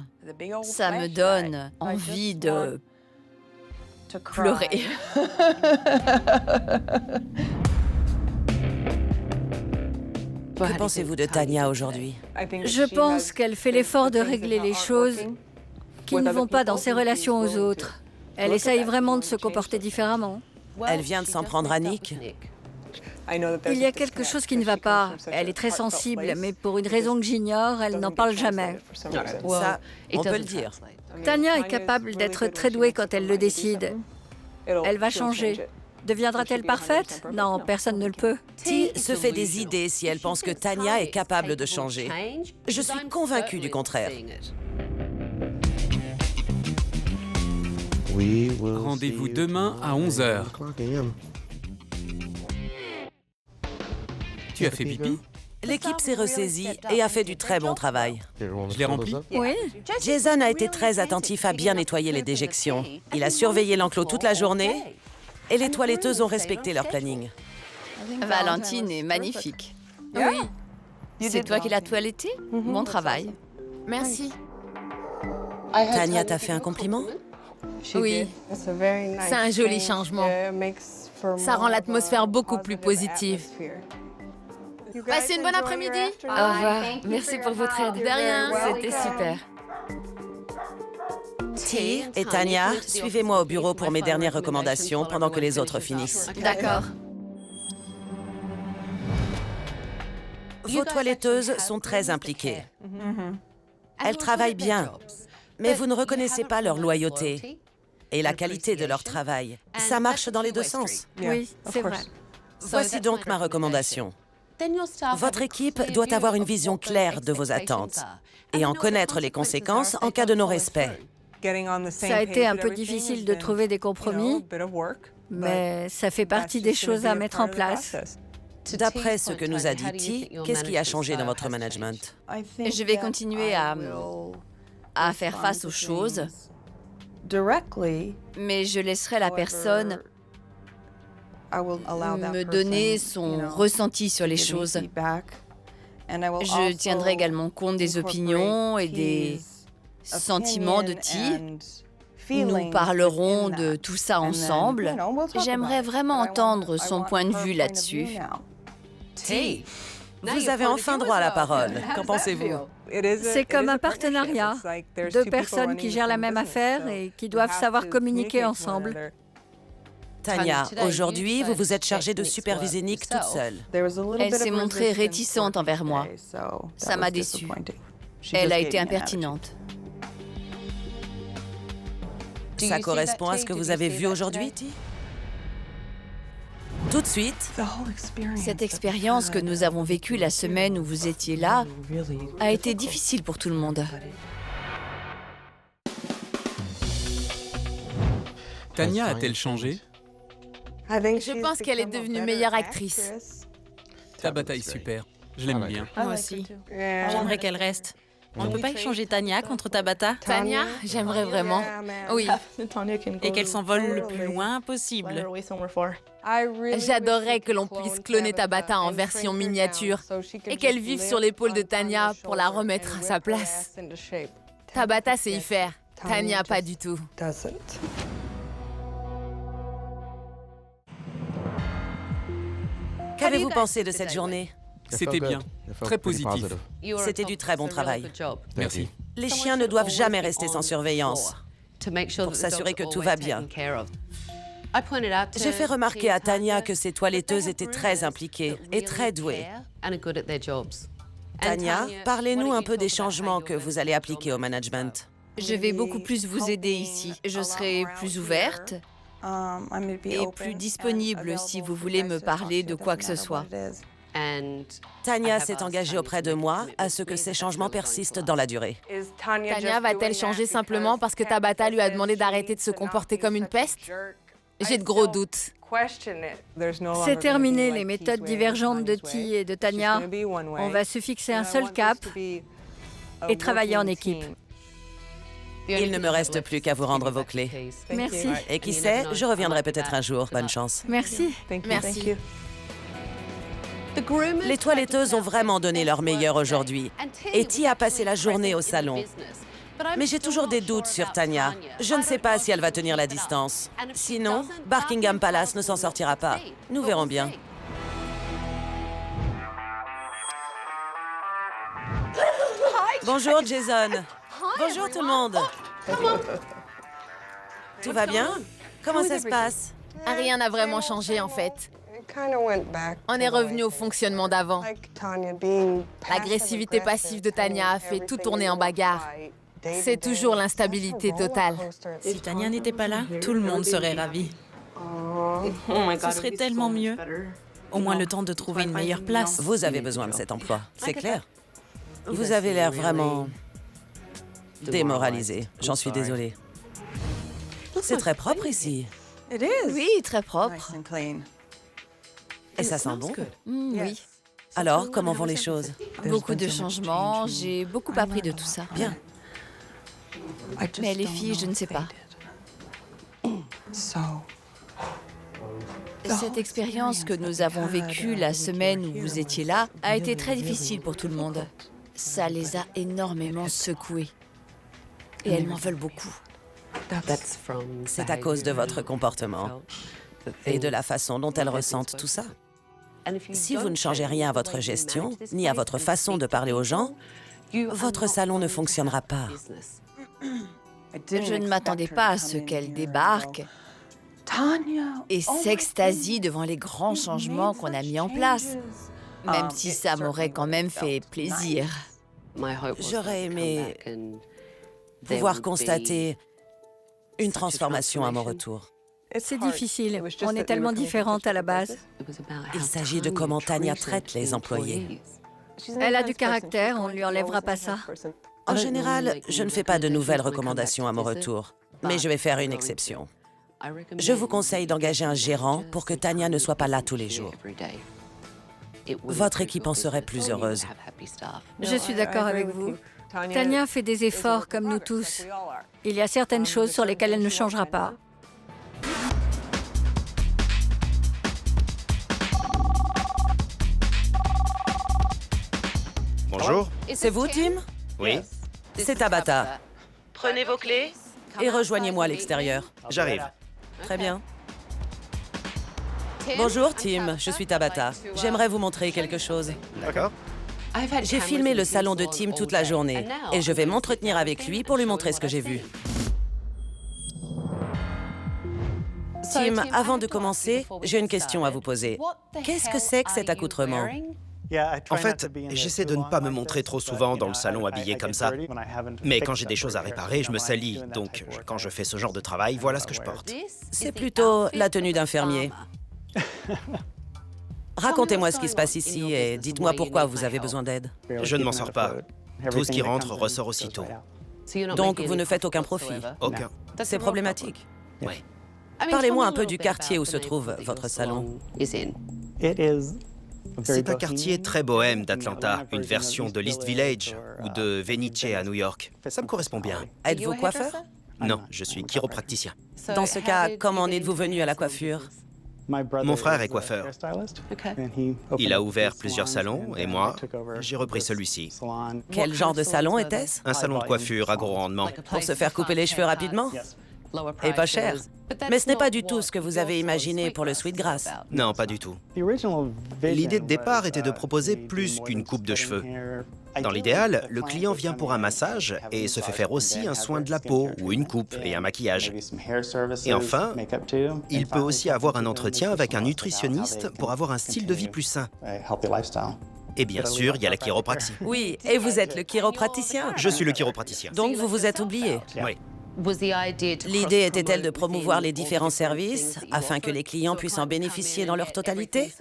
Ça me donne envie de pleurer. Que pensez-vous de Tanya aujourd'hui? Je pense qu'elle fait l'effort de régler les choses qui ne vont pas dans ses relations aux autres. Elle essaye vraiment de se comporter différemment. Elle vient de s'en prendre à Nick. Il y a quelque chose qui ne va pas. Elle est très sensible, mais pour une raison que j'ignore, elle n'en parle jamais. Ça, on peut le dire. Tanya est capable d'être très douée quand elle le décide. Elle va changer. Deviendra-t-elle parfaite? Non, personne ne le peut. Ti se fait des idées si elle pense que Tanya est capable de changer. Je suis convaincue du contraire. Rendez-vous demain à 11h. Tu as fait pipi? L'équipe s'est ressaisie et a fait du très bon travail. Je l'ai rempli? Oui. Jason a été très attentif à bien nettoyer les déjections. Il a surveillé l'enclos toute la journée et les toiletteuses ont respecté leur planning. Valentine est magnifique. Oui. C'est toi qui l'as toilettée? Bon travail. Merci. Tanya t'a fait un compliment? Oui. C'est un joli changement. Ça rend l'atmosphère beaucoup plus positive. Passez une bonne après-midi. Au revoir. Merci pour votre aide. De rien. C'était super. Ti et Tanya, suivez-moi au bureau pour mes dernières recommandations pendant que les autres finissent. D'accord. Vos toiletteuses sont très impliquées. Elles travaillent bien, mais vous ne reconnaissez pas leur loyauté et la qualité de leur travail. Ça marche dans les deux sens. Oui, c'est vrai. Voici donc ma recommandation. Votre équipe doit avoir une vision claire de vos attentes et en connaître les conséquences en cas de non-respect. Ça a été un peu difficile de trouver des compromis, mais ça fait partie des choses à mettre en place. D'après ce que nous a dit Ti, qu'est-ce qui a changé dans votre management? Je vais continuer à faire face aux choses, mais je laisserai la personne me donner son ressenti sur les choses. Je tiendrai également compte des opinions et des sentiments de Ti. Nous parlerons de tout ça ensemble. J'aimerais vraiment entendre son point de vue là-dessus. Ti, vous avez enfin droit à la parole. Qu'en pensez-vous? C'est comme un partenariat. Deux personnes qui gèrent la même affaire et qui doivent savoir communiquer ensemble. Tanya, aujourd'hui, vous vous êtes chargée de superviser Nick toute seule. Elle s'est montrée réticente envers moi. Ça m'a déçue. Elle a été impertinente. Ça correspond à ce que vous avez vu aujourd'hui, Ti? Tout de suite, Cette expérience que nous avons vécue la semaine où vous étiez là a été difficile pour tout le monde. Tanya a-t-elle changé? Je pense qu'elle est devenue meilleure actrice. Ta bataille super. Je l'aime bien. Moi aussi. J'aimerais qu'elle reste. On ne peut pas échanger Tanya contre Tabata? Tanya, j'aimerais vraiment. Oui. Et qu'elle s'envole le plus loin possible. J'adorerais que l'on puisse cloner Tabata en version miniature et qu'elle vive sur l'épaule de Tanya pour la remettre à sa place. Tabata sait y faire. Tanya, pas du tout. Qu'avez-vous pensé de cette journée? C'était bien, très positif. C'était du très bon travail. Merci. Les chiens ne doivent jamais rester sans surveillance pour s'assurer que tout va bien. J'ai fait remarquer à Tanya que ses toiletteuses étaient très impliquées et très douées. Tanya, parlez-nous un peu des changements que vous allez appliquer au management. Je vais beaucoup plus vous aider ici. Je serai plus ouverte et plus disponible si vous voulez me parler de quoi que ce soit. Tanya s'est engagée auprès de moi à ce que ces changements persistent dans la durée. Tanya va-t-elle changer simplement parce que Tabata lui a demandé d'arrêter de se comporter comme une peste? J'ai de gros doutes. C'est terminé les méthodes divergentes de Ti et de Tanya. On va se fixer un seul cap et travailler en équipe. Il ne me reste plus qu'à vous rendre vos clés. Merci. Et qui sait, je reviendrai peut-être un jour. Bonne chance. Merci. Merci. Les toiletteuses ont vraiment donné leur meilleur aujourd'hui. Et Ti a passé la journée au salon. Mais j'ai toujours des doutes sur Tanya. Je ne sais pas si elle va tenir la distance. Sinon, Buckingham Palace ne s'en sortira pas. Nous verrons bien. Bonjour, Jason. Bonjour, tout le monde. Tout va bien? Comment ça se passe? Rien n'a vraiment changé, en fait. On est revenu au fonctionnement d'avant. L'agressivité passive de Tanya a fait tout tourner en bagarre. C'est toujours l'instabilité totale. Si Tanya n'était pas là, tout le monde serait ravi. Ce serait tellement mieux. Au moins le temps de trouver une meilleure place. Vous avez besoin de cet emploi, c'est clair. Vous avez l'air vraiment démoralisé. J'en suis désolée. C'est très propre ici. Oui, très propre. Et ça sent bon? Oui. Alors, comment vont les choses? Beaucoup de changements. J'ai beaucoup appris de tout ça. Bien. Mais les filles, je ne sais pas. Cette expérience que nous avons vécue la semaine où vous étiez là a été très difficile pour tout le monde. Ça les a énormément secoués. Et elles m'en veulent beaucoup. C'est à cause de votre comportement et de la façon dont elles ressentent tout ça. Si vous ne changez rien à votre gestion, ni à votre façon de parler aux gens, votre salon ne fonctionnera pas. Je ne m'attendais pas à ce qu'elle débarque et s'extasie devant les grands changements qu'on a mis en place, même si ça m'aurait quand même fait plaisir. J'aurais aimé pouvoir constater une transformation à mon retour. C'est difficile. On est tellement différentes à la base. Il s'agit de comment Tanya traite les employés. Elle a du caractère, on ne lui enlèvera pas ça. En général, je ne fais pas de nouvelles recommandations à mon retour, mais je vais faire une exception. Je vous conseille d'engager un gérant pour que Tanya ne soit pas là tous les jours. Votre équipe en serait plus heureuse. Je suis d'accord avec vous. Tanya fait des efforts comme nous tous. Il y a certaines choses sur lesquelles elle ne changera pas. Bonjour. C'est vous, Tim? Oui, C'est Tabata. Prenez vos clés et rejoignez-moi à l'extérieur. j'arrive. Très bien. Bonjour, Tim. Je suis Tabata. J'aimerais vous montrer quelque chose. D'accord. J'ai filmé le salon de Tim toute la journée et je vais m'entretenir avec lui pour lui montrer ce que j'ai vu. Tim, avant de commencer, j'ai une question à vous poser. Qu'est-ce que c'est que cet accoutrement? En fait, j'essaie de ne pas me montrer trop souvent dans le salon habillé comme ça. Mais quand j'ai des choses à réparer, je me salis. Donc, quand je fais ce genre de travail, voilà ce que je porte. C'est plutôt la tenue d'infirmier. Racontez-moi ce qui se passe ici et dites-moi pourquoi vous avez besoin d'aide. Je ne m'en sors pas. Tout ce qui rentre ressort aussitôt. Donc, vous ne faites aucun profit. Aucun. C'est problématique. Oui. Parlez-moi un peu du quartier où se trouve votre salon. C'est un quartier très bohème d'Atlanta, une version de l'East Village ou de Venice à New York. Ça me correspond bien. Êtes-vous coiffeur? Non, je suis chiropracticien. Dans ce cas, comment en êtes-vous venu à la coiffure? Mon frère est coiffeur. Il a ouvert plusieurs salons et moi, j'ai repris celui-ci. Quel genre de salon était-ce? Un salon de coiffure à gros rendement. Pour se faire couper les cheveux rapidement? Et pas cher. Mais ce n'est pas du tout ce que vous avez imaginé pour le Sweetgrass. Non, pas du tout. L'idée de départ était de proposer plus qu'une coupe de cheveux. Dans l'idéal, le client vient pour un massage et se fait faire aussi un soin de la peau ou une coupe et un maquillage. Et enfin, il peut aussi avoir un entretien avec un nutritionniste pour avoir un style de vie plus sain. Et bien sûr, il y a la chiropraxie. Oui, et vous êtes le chiropraticien. Je suis le chiropraticien. Donc vous vous êtes oublié. Oui. L'idée était-elle de promouvoir les différents services afin que les clients puissent en bénéficier dans leur totalité?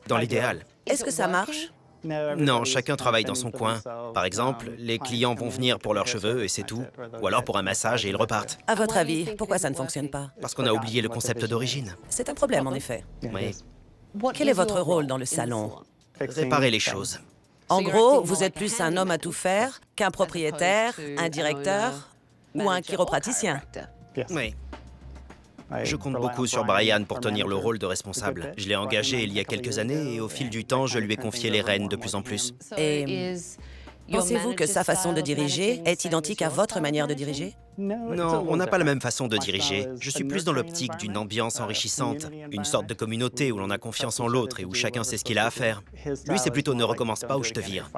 Dans l'idéal. Est-ce que ça marche? Non, chacun travaille dans son coin. Par exemple, les clients vont venir pour leurs cheveux et c'est tout. Ou alors pour un massage et ils repartent. À votre avis, pourquoi ça ne fonctionne pas? Parce qu'on a oublié le concept d'origine. C'est un problème, en effet. Oui. Quel est votre rôle dans le salon? Réparer les choses. En gros, vous êtes plus un homme à tout faire qu'un propriétaire, un directeur ou un chiropraticien. Oui. Je compte beaucoup sur Brian pour tenir le rôle de responsable. Je l'ai engagé il y a quelques années et au fil du temps, je lui ai confié les rênes de plus en plus. Et pensez-vous que sa façon de diriger est identique à votre manière de diriger? Non, on n'a pas la même façon de diriger. Je suis plus dans l'optique d'une ambiance enrichissante, une sorte de communauté où l'on a confiance en l'autre et où chacun sait ce qu'il a à faire. Lui, c'est plutôt ne recommence pas ou je te vire.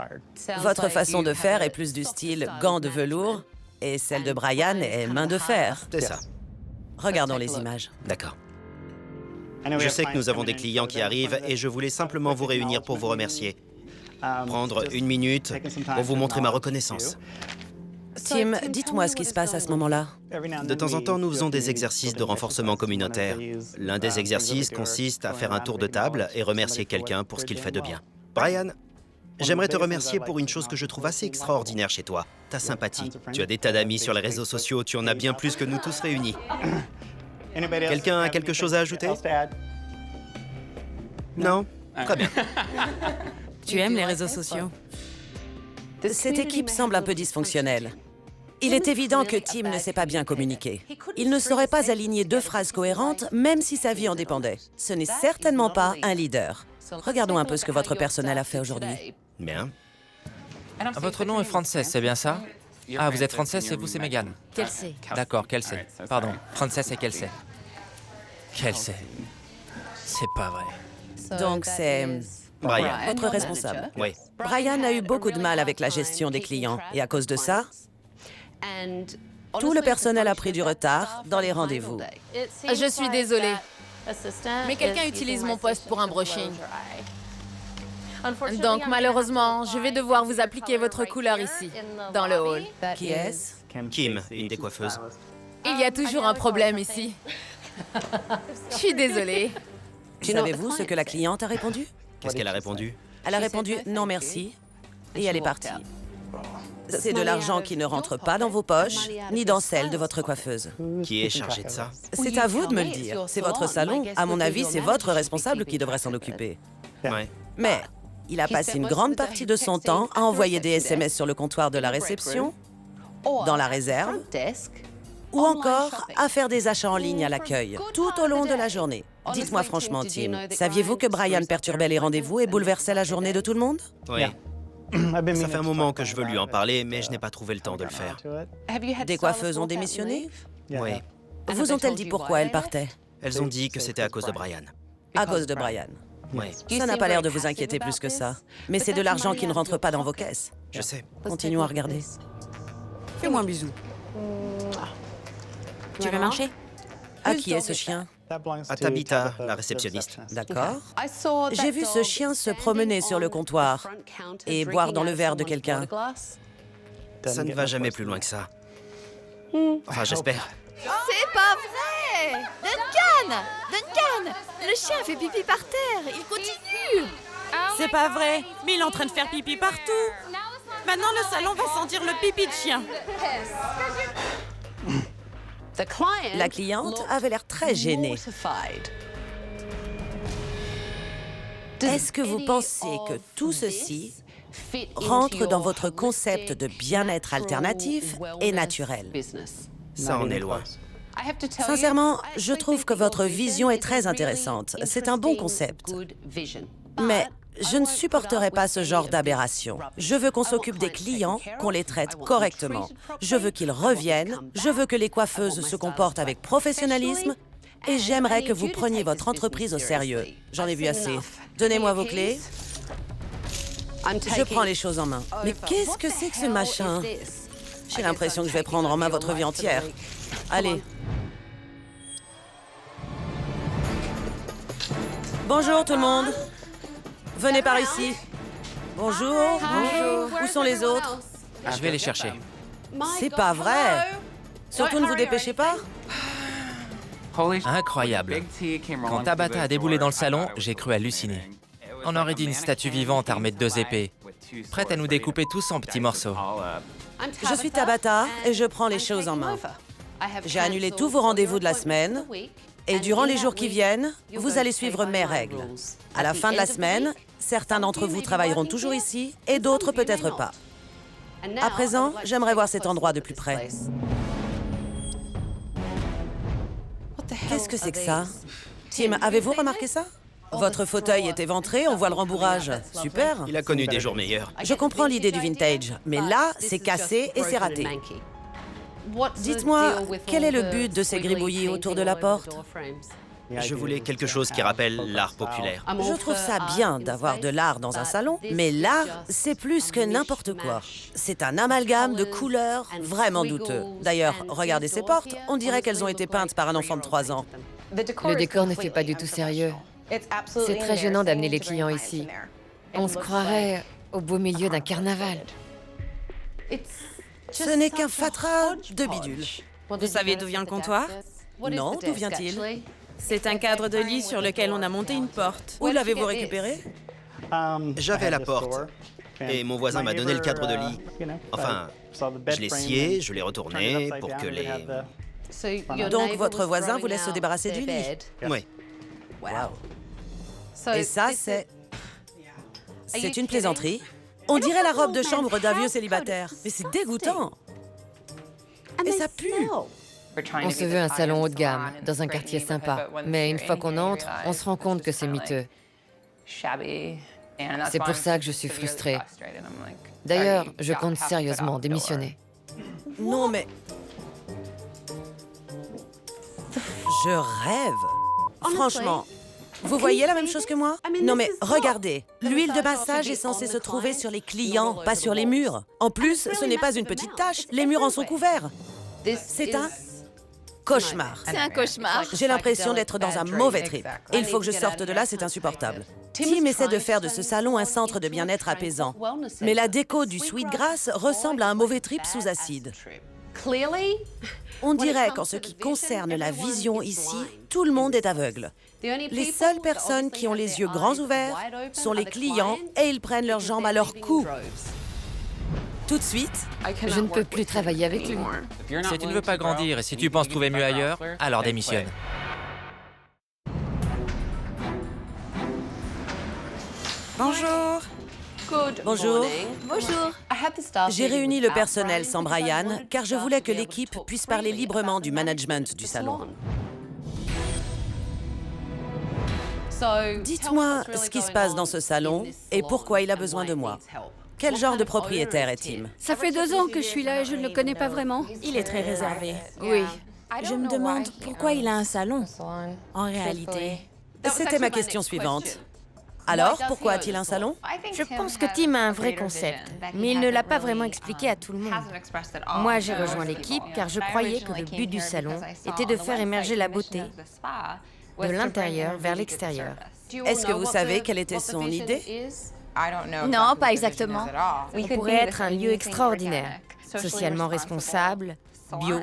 Votre façon de faire est plus du style gants de velours et celle de Brian est main de fer. C'est ça. Regardons les images. D'accord. Je sais que nous avons des clients qui arrivent et je voulais simplement vous réunir pour vous remercier. Prendre une minute pour vous montrer ma reconnaissance. Tim, dites-moi ce qui se passe à ce moment-là. De temps en temps, nous faisons des exercices de renforcement communautaire. L'un des exercices consiste à faire un tour de table et remercier quelqu'un pour ce qu'il fait de bien. Brian, j'aimerais te remercier pour une chose que je trouve assez extraordinaire chez toi, ta sympathie. Tu as des tas d'amis sur les réseaux sociaux, tu en as bien plus que nous tous réunis. Quelqu'un a quelque chose à ajouter? Non? Très bien. Tu aimes les réseaux sociaux? Cette équipe semble un peu dysfonctionnelle. Il est évident que Tim ne sait pas bien communiquer. Il ne saurait pas aligner deux phrases cohérentes, même si sa vie en dépendait. Ce n'est certainement pas un leader. Regardons un peu ce que votre personnel a fait aujourd'hui. Bien. Votre nom est Frances, c'est bien ça? Ah, vous êtes Frances et vous, c'est Megan. Kelsey. D'accord, Kelsey. Pardon, Frances et Kelsey. Kelsey. C'est pas vrai. Donc c'est Brian. votre responsable. Oui. Brian a eu beaucoup de mal avec la gestion des clients. Et à cause de ça, tout le personnel a pris du retard dans les rendez-vous. Je suis désolée, mais quelqu'un utilise mon poste pour un brushing. Donc malheureusement, je vais devoir vous appliquer votre couleur ici, dans le hall. Qui est-ce? Kim, une des coiffeuses. Il y a toujours un problème ici. Je suis désolée. Savez-vous ce que la cliente a répondu? Qu'est-ce qu'elle a répondu? Elle a répondu « non merci » et elle est partie. C'est de l'argent qui ne rentre pas dans vos poches, ni dans celle de votre coiffeuse. Qui est chargé de ça? C'est à vous de me le dire. C'est votre salon. À mon avis, c'est votre responsable qui devrait s'en occuper. Ouais. Mais il a passé une grande partie de son temps à envoyer des SMS sur le comptoir de la réception, dans la réserve, ou encore à faire des achats en ligne à l'accueil, tout au long de la journée. Dites-moi franchement, Tim, saviez-vous que Brian perturbait les rendez-vous et bouleversait la journée de tout le monde? Oui. Ça fait un moment que je veux lui en parler, mais je n'ai pas trouvé le temps de le faire. Des coiffeuses ont démissionné? Oui. Vous ont-elles dit pourquoi elles partaient? Elles ont dit que c'était à cause de Brian. À cause de Brian. Oui. Ça n'a pas l'air de vous inquiéter plus que ça. Mais c'est de l'argent qui ne rentre pas dans vos caisses. Je sais. Continuons à regarder. Fais-moi un bisou. Tu veux marcher? À qui est ce chien? À Tabitha, la réceptionniste. D'accord. J'ai vu ce chien se promener sur le comptoir et boire dans le verre de quelqu'un. Ça ne va jamais plus loin que ça. Enfin, j'espère. C'est pas vrai! Duncan! Duncan! Le chien fait pipi par terre! Il continue! C'est pas vrai, mais il est en train de faire pipi partout. Maintenant, le salon va sentir le pipi de chien. La cliente avait l'air très gênée. Est-ce que vous pensez que tout ceci rentre dans votre concept de bien-être alternatif et naturel? Ça en est loin. Sincèrement, je trouve que votre vision est très intéressante. C'est un bon concept. Mais je ne supporterai pas ce genre d'aberration. Je veux qu'on s'occupe des clients, qu'on les traite correctement. Je veux qu'ils reviennent. Je veux que les coiffeuses se comportent avec professionnalisme. Et j'aimerais que vous preniez votre entreprise au sérieux. J'en ai vu assez. Donnez-moi vos clés. Je prends les choses en main. Mais qu'est-ce que c'est que ce machin? J'ai l'impression que je vais prendre en main votre vie entière. Allez. Bonjour tout le monde. Venez par ici. Bonjour. Bonjour. Où sont les autres? Je vais les chercher. C'est pas vrai. Surtout ne vous dépêchez pas. Incroyable. Quand Tabata a déboulé dans le salon, j'ai cru halluciner. On aurait dit une statue vivante armée de 2 épées, prête à nous découper tous en petits morceaux. Je suis Tabata et je prends les choses en main. J'ai annulé tous vos rendez-vous de la semaine et durant les jours qui viennent, vous allez suivre mes règles. À la fin de la semaine, certains d'entre vous travailleront toujours ici et d'autres peut-être pas. À présent, j'aimerais voir cet endroit de plus près. Qu'est-ce que c'est que ça? Tim, avez-vous remarqué ça? Votre fauteuil est éventré, on voit le rembourrage. Super. Il a connu des jours meilleurs. Je comprends l'idée du vintage, mais là, c'est cassé et c'est raté. Dites-moi, quel est le but de ces gribouillis autour de la porte? Je voulais quelque chose qui rappelle l'art populaire. Je trouve ça bien d'avoir de l'art dans un salon, mais là, c'est plus que n'importe quoi. C'est un amalgame de couleurs vraiment douteux. D'ailleurs, regardez ces portes, on dirait qu'elles ont été peintes par un enfant de 3 ans. Le décor ne fait pas du tout sérieux. C'est très gênant d'amener les clients ici. On se croirait au beau milieu d'un carnaval. Ce n'est qu'un fatras de bidule. Vous savez d'où vient le comptoir? Non, d'où vient-il? C'est un cadre de lit sur lequel on a monté une porte. Où l'avez-vous récupéré? J'avais la porte et mon voisin m'a donné le cadre de lit. Enfin, je l'ai scié, je l'ai retourné pour que les... Donc votre voisin vous laisse se débarrasser du lit? Oui. Wow. Et ça, c'est... C'est une plaisanterie. On dirait la robe de chambre d'un vieux célibataire. Mais c'est dégoûtant. Et ça pue. On se veut un salon haut de gamme, dans un quartier sympa. Mais une fois qu'on entre, on se rend compte que c'est miteux. C'est pour ça que je suis frustrée. D'ailleurs, je compte sérieusement démissionner. Non, mais... Je rêve. Franchement, vous voyez la même chose que moi? Non mais regardez, l'huile de massage est censée se trouver sur les clients, pas sur les murs. En plus, ce n'est pas une petite tache, les murs en sont couverts. C'est un cauchemar. C'est un cauchemar. J'ai l'impression d'être dans un mauvais trip. Et il faut que je sorte de là, c'est insupportable. Tim essaie de faire de ce salon un centre de bien-être apaisant. Mais la déco du Sweetgrass ressemble à un mauvais trip sous acide. On dirait qu'en ce qui concerne la vision ici, tout le monde est aveugle. Les seules personnes qui ont les yeux grands ouverts sont les clients et ils prennent leurs jambes à leur cou. Tout de suite, je ne peux plus travailler avec lui. Si tu ne veux pas grandir et si tu penses trouver mieux ailleurs, alors démissionne. Bonjour. Bonjour. Bonjour. J'ai réuni le personnel sans Brian, car je voulais que l'équipe puisse parler librement du management du salon. Dites-moi ce qui se passe dans ce salon et pourquoi il a besoin de moi. Quel genre de propriétaire est Tim? Ça fait 2 ans que je suis là et je ne le connais pas vraiment. Il est très réservé. Oui. Je me demande pourquoi il a un salon, en réalité. C'était ma question suivante. Alors, pourquoi a-t-il un salon? Je pense que Tim a un vrai concept, mais il ne l'a pas vraiment expliqué à tout le monde. Moi, j'ai rejoint l'équipe car je croyais que le but du salon était de faire émerger la beauté de l'intérieur vers l'extérieur. Est-ce que vous savez quelle était son idée? Non, pas exactement. On pourrait être un lieu extraordinaire, socialement responsable, bio.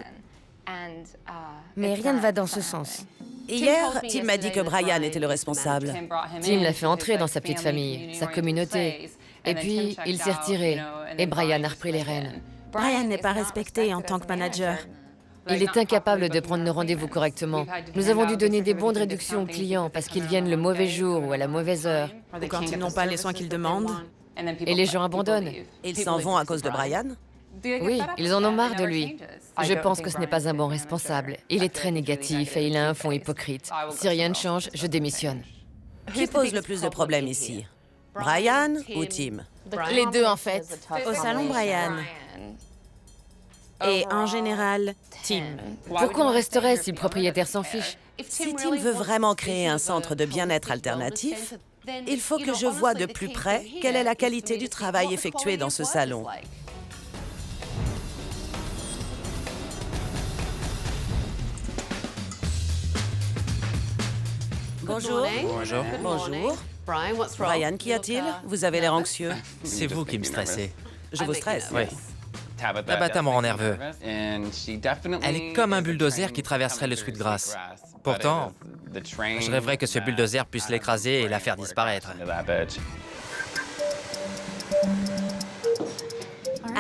Mais rien ne va dans ce sens. Hier, Tim m'a dit que Brian était le responsable. Tim l'a fait entrer dans sa petite famille, sa communauté. Et puis, il s'est retiré. Et Brian a repris les rênes. Brian n'est pas respecté en tant que manager. Il est incapable de prendre nos rendez-vous correctement. Nous avons dû donner des bons de réduction aux clients parce qu'ils viennent le mauvais jour ou à la mauvaise heure. Ou quand ils n'ont pas les soins qu'ils demandent. Et les gens abandonnent. Ils s'en vont à cause de Brian? Oui, ils en ont marre de lui. Je pense que ce n'est pas un bon responsable. Il est très négatif et il a un fond hypocrite. Si rien ne change, je démissionne. Qui pose le plus de problèmes ici? Brian ou Tim? Les deux, en fait. Au salon, Brian. Et en général, Tim. Pourquoi on resterait si le propriétaire s'en fiche? Si Tim veut vraiment créer un centre de bien-être alternatif, il faut que je voie de plus près quelle est la qualité du travail effectué dans ce salon. Bonjour. Bonjour. Bonjour. Brian, qu'y a-t-il? Vous avez l'air anxieux. C'est vous qui me stressez. Je vous stresse. Oui. Tabata me rend nerveux. Elle est comme un bulldozer qui traverserait le Sweetgrass. Pourtant, je rêverais que ce bulldozer puisse l'écraser et la faire disparaître.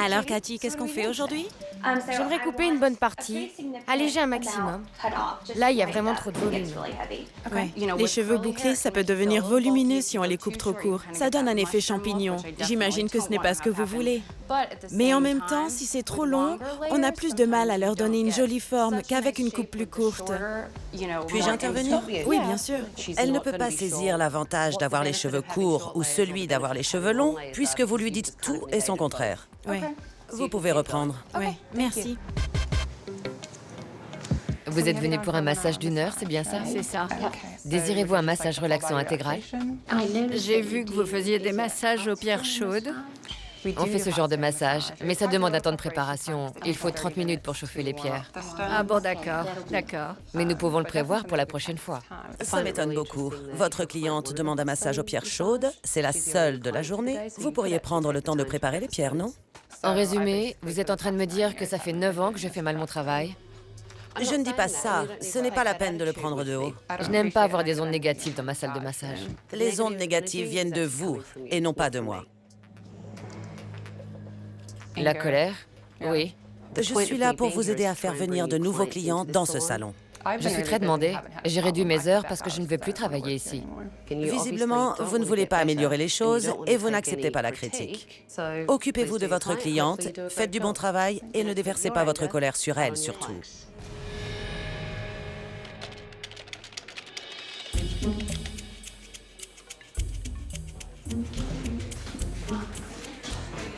Alors, Cathy, qu'est-ce qu'on fait aujourd'hui? J'aimerais couper une bonne partie, alléger un maximum. Là, il y a vraiment trop de volume. Ouais. Les cheveux bouclés, ça peut devenir volumineux si on les coupe trop court. Ça donne un effet champignon. J'imagine que ce n'est pas ce que vous voulez. Mais en même temps, si c'est trop long, on a plus de mal à leur donner une jolie forme qu'avec une coupe plus courte. Puis-je intervenir? Oui, bien sûr. Elle ne peut pas saisir l'avantage d'avoir les cheveux courts ou celui d'avoir les cheveux longs, puisque vous lui dites tout et son contraire. Oui. Vous pouvez reprendre. Oui, merci. Vous êtes venu pour un massage d'1 heure, c'est bien ça? C'est ça. Désirez-vous un massage relaxant intégral? J'ai vu que vous faisiez des massages aux pierres chaudes. On fait ce genre de massage, mais ça demande un temps de préparation. Il faut 30 minutes pour chauffer les pierres. Ah bon, d'accord, d'accord. Mais nous pouvons le prévoir pour la prochaine fois. Ça m'étonne beaucoup. Votre cliente demande un massage aux pierres chaudes. C'est la seule de la journée. Vous pourriez prendre le temps de préparer les pierres, non? En résumé, vous êtes en train de me dire que ça fait 9 ans que je fais mal mon travail? Je ne dis pas ça. Ce n'est pas la peine de le prendre de haut. Je n'aime pas avoir des ondes négatives dans ma salle de massage. Les ondes négatives viennent de vous et non pas de moi. La colère? Oui. Je suis là pour vous aider à faire venir de nouveaux clients dans ce salon. Je suis très demandée. J'ai réduit mes heures parce que je ne veux plus travailler ici. Visiblement, vous ne voulez pas améliorer les choses et vous n'acceptez pas la critique. Occupez-vous de votre cliente, faites du bon travail et ne déversez pas votre colère sur elle, surtout.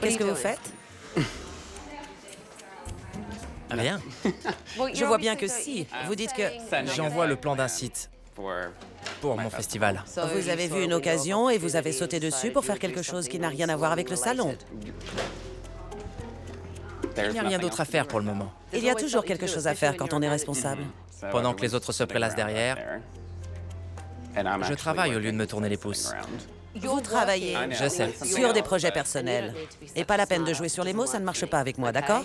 Qu'est-ce que vous faites? Rien. Je vois bien que si. Vous dites que... J'envoie le plan d'un site pour mon festival. Vous avez vu une occasion et vous avez sauté dessus pour faire quelque chose qui n'a rien à voir avec le salon. Il n'y a rien d'autre à faire pour le moment. Il y a toujours quelque chose à faire quand on est responsable. Pendant que les autres se prélassent derrière, je travaille au lieu de me tourner les pouces. Vous travaillez Je sais. sur des projets personnels. Et pas la peine de jouer sur les mots, ça ne marche pas avec moi, d'accord?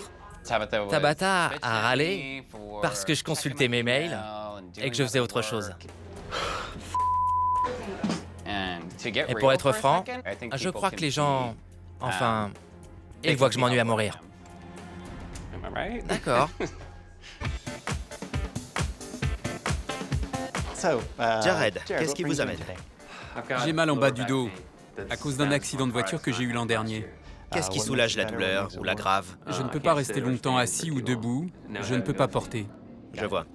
Tabata a râlé parce que je consultais mes mails et que je faisais autre chose. Et pour être franc, je crois que les gens... Enfin, ils voient que je m'ennuie à mourir. D'accord. Jared, qu'est-ce qui vous amène? J'ai mal en bas du dos à cause d'un accident de voiture que j'ai eu l'an dernier. Qu'est-ce qui soulage la douleur ou l'aggrave? Je ne peux pas rester longtemps assis ou debout. Je ne peux pas porter. Je vois.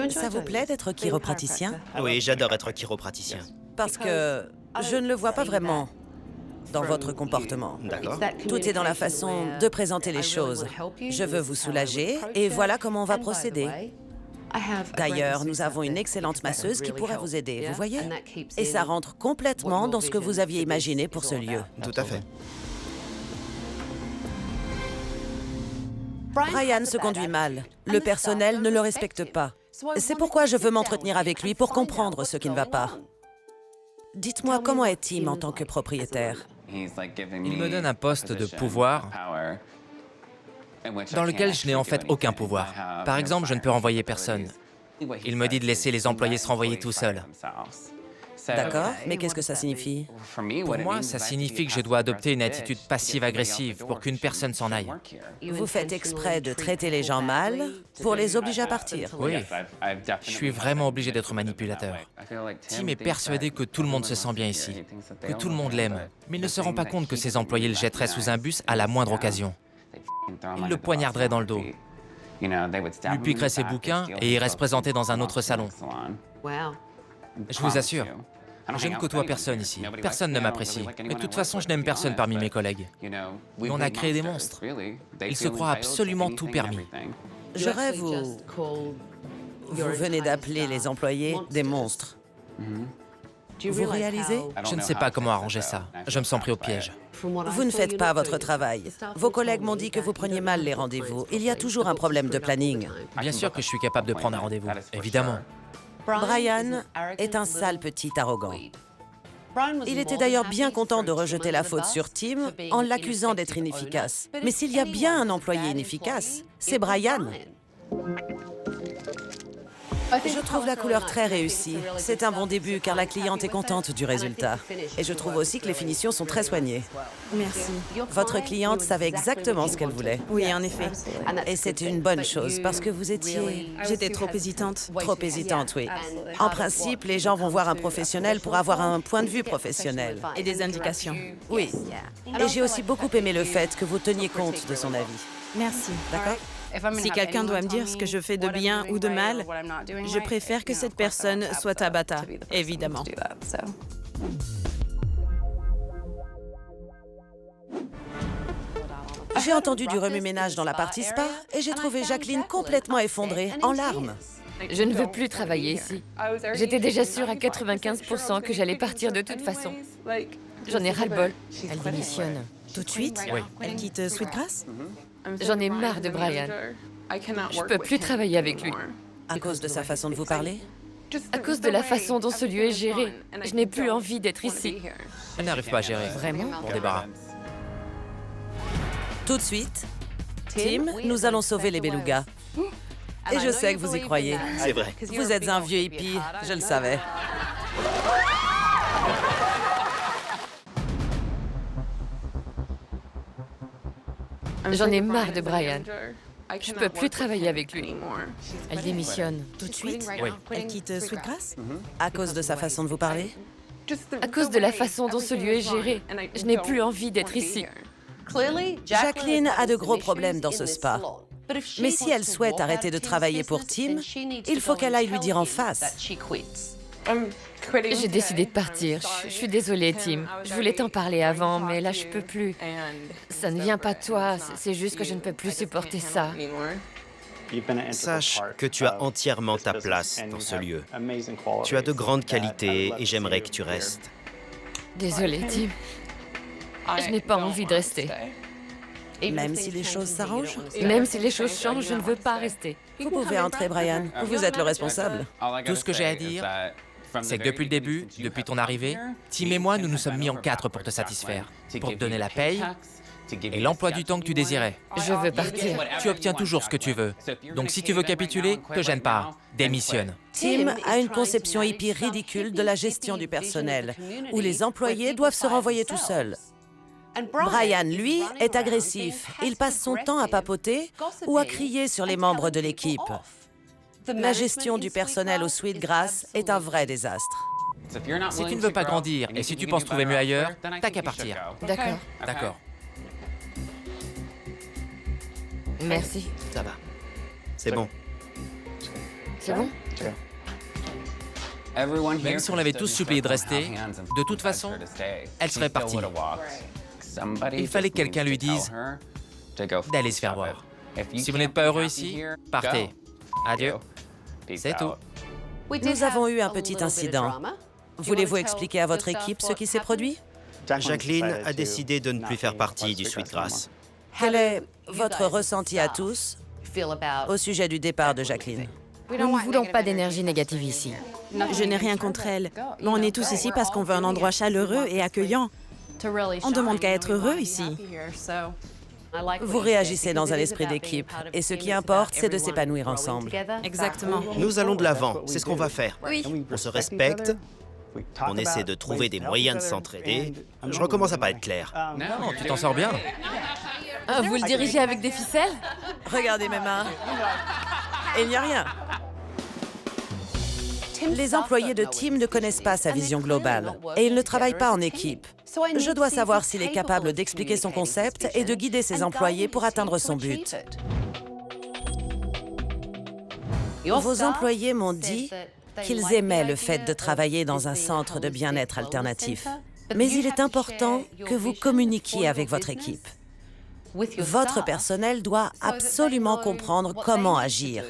Ça vous plaît d'être chiropraticien? Oui, j'adore être chiropraticien. Parce que je ne le vois pas vraiment dans votre comportement. D'accord. Tout est dans la façon de présenter les choses. Je veux vous soulager et voilà comment on va procéder. D'ailleurs, nous avons une excellente masseuse qui pourrait vous aider, vous voyez? Et ça rentre complètement dans ce que vous aviez imaginé pour ce lieu. Tout à fait. Brian se conduit mal. Le personnel ne le respecte pas. C'est pourquoi je veux m'entretenir avec lui pour comprendre ce qui ne va pas. Dites-moi, comment est Tim en tant que propriétaire? Il me donne un poste de pouvoir dans lequel je n'ai en fait aucun pouvoir. Par exemple, je ne peux renvoyer personne. Il me dit de laisser les employés se renvoyer tout seuls. D'accord, mais qu'est-ce que ça signifie? Pour moi, ça signifie que je dois adopter une attitude passive-agressive pour qu'une personne s'en aille. Vous faites exprès de traiter les gens mal pour les obliger à partir. Oui, je suis vraiment obligé d'être manipulateur. Tim est persuadé que tout le monde se sent bien ici, que tout le monde l'aime, mais il ne se rend pas compte que ses employés le jetteraient sous un bus à la moindre occasion. ils le poignarderaient dans le dos. Lui piquerait ses bouquins et irait se présenter dans un autre salon. Je vous assure, je ne côtoie personne ici. Personne ne m'apprécie. Mais de toute façon, je n'aime personne parmi mes collègues. Mais on a créé des monstres. Ils se croient absolument tout permis. Je rêve vous venez d'appeler les employés des monstres. Vous réalisez? Je ne sais pas comment arranger ça. Je me sens pris au piège. Vous ne faites pas votre travail. Vos collègues m'ont dit que vous preniez mal les rendez-vous. Il y a toujours un problème de planning. Bien sûr que je suis capable de prendre un rendez-vous, évidemment. Brian est un sale petit arrogant. Il était d'ailleurs bien content de rejeter la faute sur Tim en l'accusant d'être inefficace. Mais s'il y a bien un employé inefficace, c'est Brian. Je trouve la couleur très réussie. C'est un bon début car la cliente est contente du résultat. Et je trouve aussi que les finitions sont très soignées. Merci. Votre cliente savait exactement ce qu'elle voulait. Oui, en effet. Et c'est une bonne chose parce que vous étiez... J'étais trop hésitante. Trop hésitante, oui. En principe, les gens vont voir un professionnel pour avoir un point de vue professionnel. Et des indications. Oui. Et j'ai aussi beaucoup aimé le fait que vous teniez compte de son avis. Merci. D'accord? Si quelqu'un doit me dire ce que je fais de bien ou de mal, je préfère que cette personne soit Tabata, évidemment. J'ai entendu du remue-ménage dans la partie spa et j'ai trouvé Jacqueline complètement effondrée, en larmes. Je ne veux plus travailler ici. J'étais déjà sûre à 95% que j'allais partir de toute façon. J'en ai ras-le-bol. Elle démissionne. Tout de suite? Oui. Elle quitte Sweetgrass? J'en ai marre de Brian. Je peux plus travailler avec lui. À cause de sa façon de vous parler? À cause de la façon dont ce lieu est géré. Je n'ai plus envie d'être ici. Elle n'arrive pas à gérer. Vraiment? Pour débarras. Tout de suite, Tim, nous allons sauver les belugas. Et je sais que vous y croyez. C'est vrai. Vous êtes un vieux hippie, je le savais. J'en ai marre de Brian. Je peux plus travailler avec lui. Elle démissionne. Tout de suite? Oui. Elle quitte Sweetgrass? À cause de sa façon de vous parler? À cause de la façon dont ce lieu est géré. Je n'ai plus envie d'être ici. Jacqueline a de gros problèmes dans ce spa. Mais si elle souhaite arrêter de travailler pour Tim, il faut qu'elle aille lui dire en face. J'ai décidé de partir. Je suis désolée, Tim. Je voulais t'en parler avant, mais là, je peux plus. Ça ne vient pas de toi, c'est juste que je ne peux plus supporter ça. Sache que tu as entièrement ta place dans ce lieu. Tu as de grandes qualités et j'aimerais que tu restes. Désolée, Tim. Je n'ai pas envie de rester. Même si les choses s'arrangent? Même si les choses changent, je ne veux pas rester. Vous pouvez entrer, Brian. Vous êtes le responsable. Tout ce que j'ai à dire, c'est que depuis le début, depuis ton arrivée, Tim et moi, nous nous sommes mis en quatre pour te satisfaire, pour te donner la paye et l'emploi du temps que tu désirais. Je veux partir. Tu obtiens toujours ce que tu veux. Donc si tu veux capituler, te gêne pas. Démissionne. Tim a une conception hippie ridicule de la gestion du personnel, où les employés doivent se renvoyer tout seuls. Brian, lui, est agressif. Il passe son temps à papoter ou à crier sur les membres de l'équipe. La gestion du personnel au Sweetgrass est un vrai désastre. Si tu ne veux pas grandir et si tu penses trouver mieux ailleurs, t'as qu'à partir. D'accord. D'accord. Merci. Ça va. C'est bon. C'est bon? Même si on l'avait tous supplié de rester, de toute façon, elle serait partie. Il fallait que quelqu'un lui dise d'aller se faire voir. Si vous n'êtes pas heureux ici, partez. Adieu. C'est tout. Nous avons eu un petit incident. Voulez-vous expliquer à votre équipe ce qui s'est produit? Jacqueline a décidé de ne plus faire partie du Sweetgrass. Quel est votre ressenti à tous au sujet du départ de Jacqueline? Nous ne voulons pas d'énergie négative ici. Je n'ai rien contre elle. Mais on est tous ici parce qu'on veut un endroit chaleureux et accueillant. On demande qu'à être heureux ici. Vous réagissez dans un esprit d'équipe, et ce qui importe, c'est de s'épanouir ensemble. Exactement. Nous allons de l'avant, c'est ce qu'on va faire. Oui. On se respecte, on essaie de trouver des moyens de s'entraider. Je recommence à pas être clair. Non, tu t'en sors bien. Vous le dirigez avec des ficelles? Regardez mes mains. Et il n'y a rien. Les employés de Tim ne connaissent pas sa vision globale et ils ne travaillent pas en équipe. Je dois savoir s'il est capable d'expliquer son concept et de guider ses employés pour atteindre son but. Vos employés m'ont dit qu'ils aimaient le fait de travailler dans un centre de bien-être alternatif. Mais il est important que vous communiquiez avec votre équipe. Votre personnel doit absolument comprendre comment agir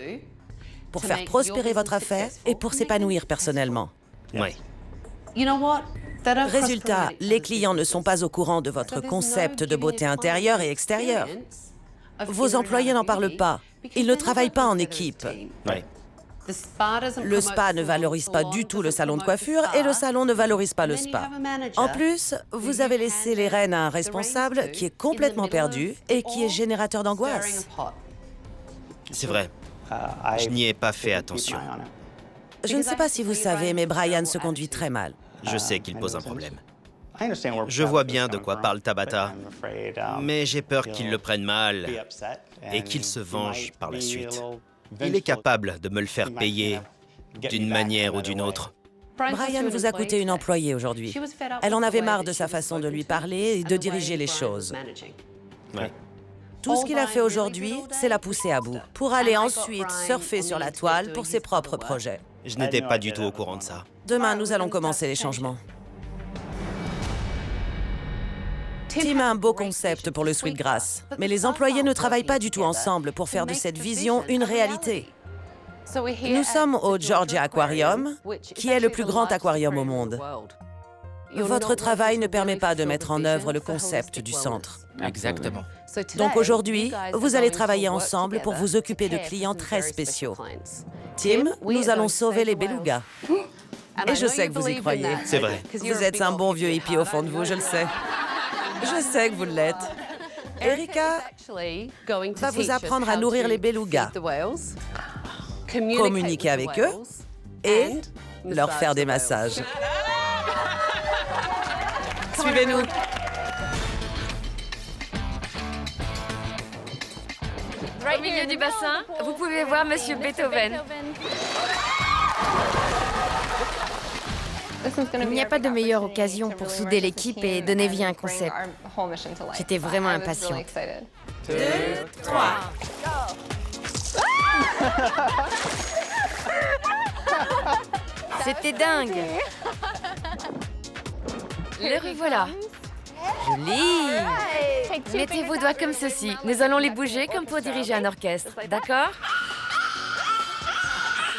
pour faire prospérer votre affaire et pour s'épanouir personnellement. Oui. Résultat, les clients ne sont pas au courant de votre concept de beauté intérieure et extérieure. Vos employés n'en parlent pas. Ils ne travaillent pas en équipe. Oui. Le spa ne valorise pas du tout le salon de coiffure et le salon ne valorise pas le spa. En plus, vous avez laissé les rênes à un responsable qui est complètement perdu et qui est générateur d'angoisse. C'est vrai. Je n'y ai pas fait attention. Je ne sais pas si vous savez, mais Brian se conduit très mal. Je sais qu'il pose un problème. Je vois bien de quoi parle Tabata, mais j'ai peur qu'il le prenne mal et qu'il se venge par la suite. Il est capable de me le faire payer d'une manière ou d'une autre. Brian vous a coûté une employée aujourd'hui. Elle en avait marre de sa façon de lui parler et de diriger les choses. Ouais. Tout ce qu'il a fait aujourd'hui, c'est la pousser à bout, pour aller ensuite surfer sur la toile pour ses propres projets. Je n'étais pas du tout au courant de ça. Demain, nous allons commencer les changements. Tim a un beau concept pour le Sweetgrass, mais les employés ne travaillent pas du tout ensemble pour faire de cette vision une réalité. Nous sommes au Georgia Aquarium, qui est le plus grand aquarium au monde. Votre travail ne permet pas de mettre en œuvre le concept du centre. Exactement. Donc aujourd'hui, vous allez travailler ensemble pour vous occuper de clients très spéciaux. Tim, nous allons sauver les belugas. Et je sais que vous y croyez. C'est vrai. Vous êtes un bon vieux hippie au fond de vous, je le sais. Je sais que vous l'êtes. Erika va vous apprendre à nourrir les belugas, communiquer avec eux et leur faire des massages. Suivez-nous. Au milieu du bassin, vous pouvez voir Monsieur Beethoven. Il n'y a pas de meilleure occasion pour souder l'équipe et donner vie à un concept. J'étais vraiment impatiente. 2, 3. C'était dingue. Le revoilà. Joli. Mettez vos doigts comme ceci. Nous allons les bouger comme pour diriger un orchestre. D'accord?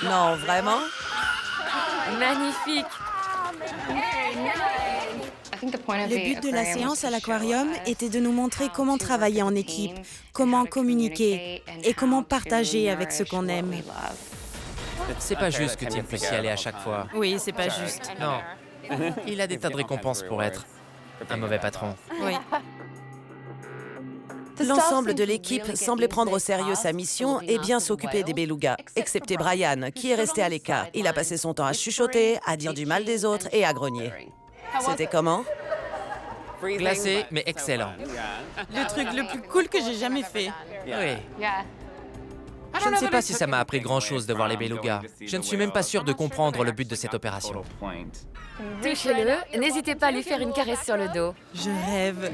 Non, vraiment? Magnifique. Le but de la séance à l'aquarium était de nous montrer comment travailler en équipe, comment communiquer et comment partager avec ceux qu'on aime. C'est pas juste que Tim puisse y aller à chaque fois. Oui, c'est pas juste. Non. Il a des tas de récompenses pour être un mauvais patron. Oui. L'ensemble de l'équipe semblait prendre au sérieux sa mission et bien s'occuper des belugas, excepté Brian, qui est resté à l'écart. Il a passé son temps à chuchoter, à dire du mal des autres et à grogner. C'était comment? Glacé, mais excellent. Le truc le plus cool que j'ai jamais fait. Oui. Je ne sais pas si ça m'a appris grand-chose de voir les belugas. Je ne suis même pas sûr de comprendre le but de cette opération. Touchez-le. N'hésitez pas à lui faire une caresse sur le dos. Je rêve.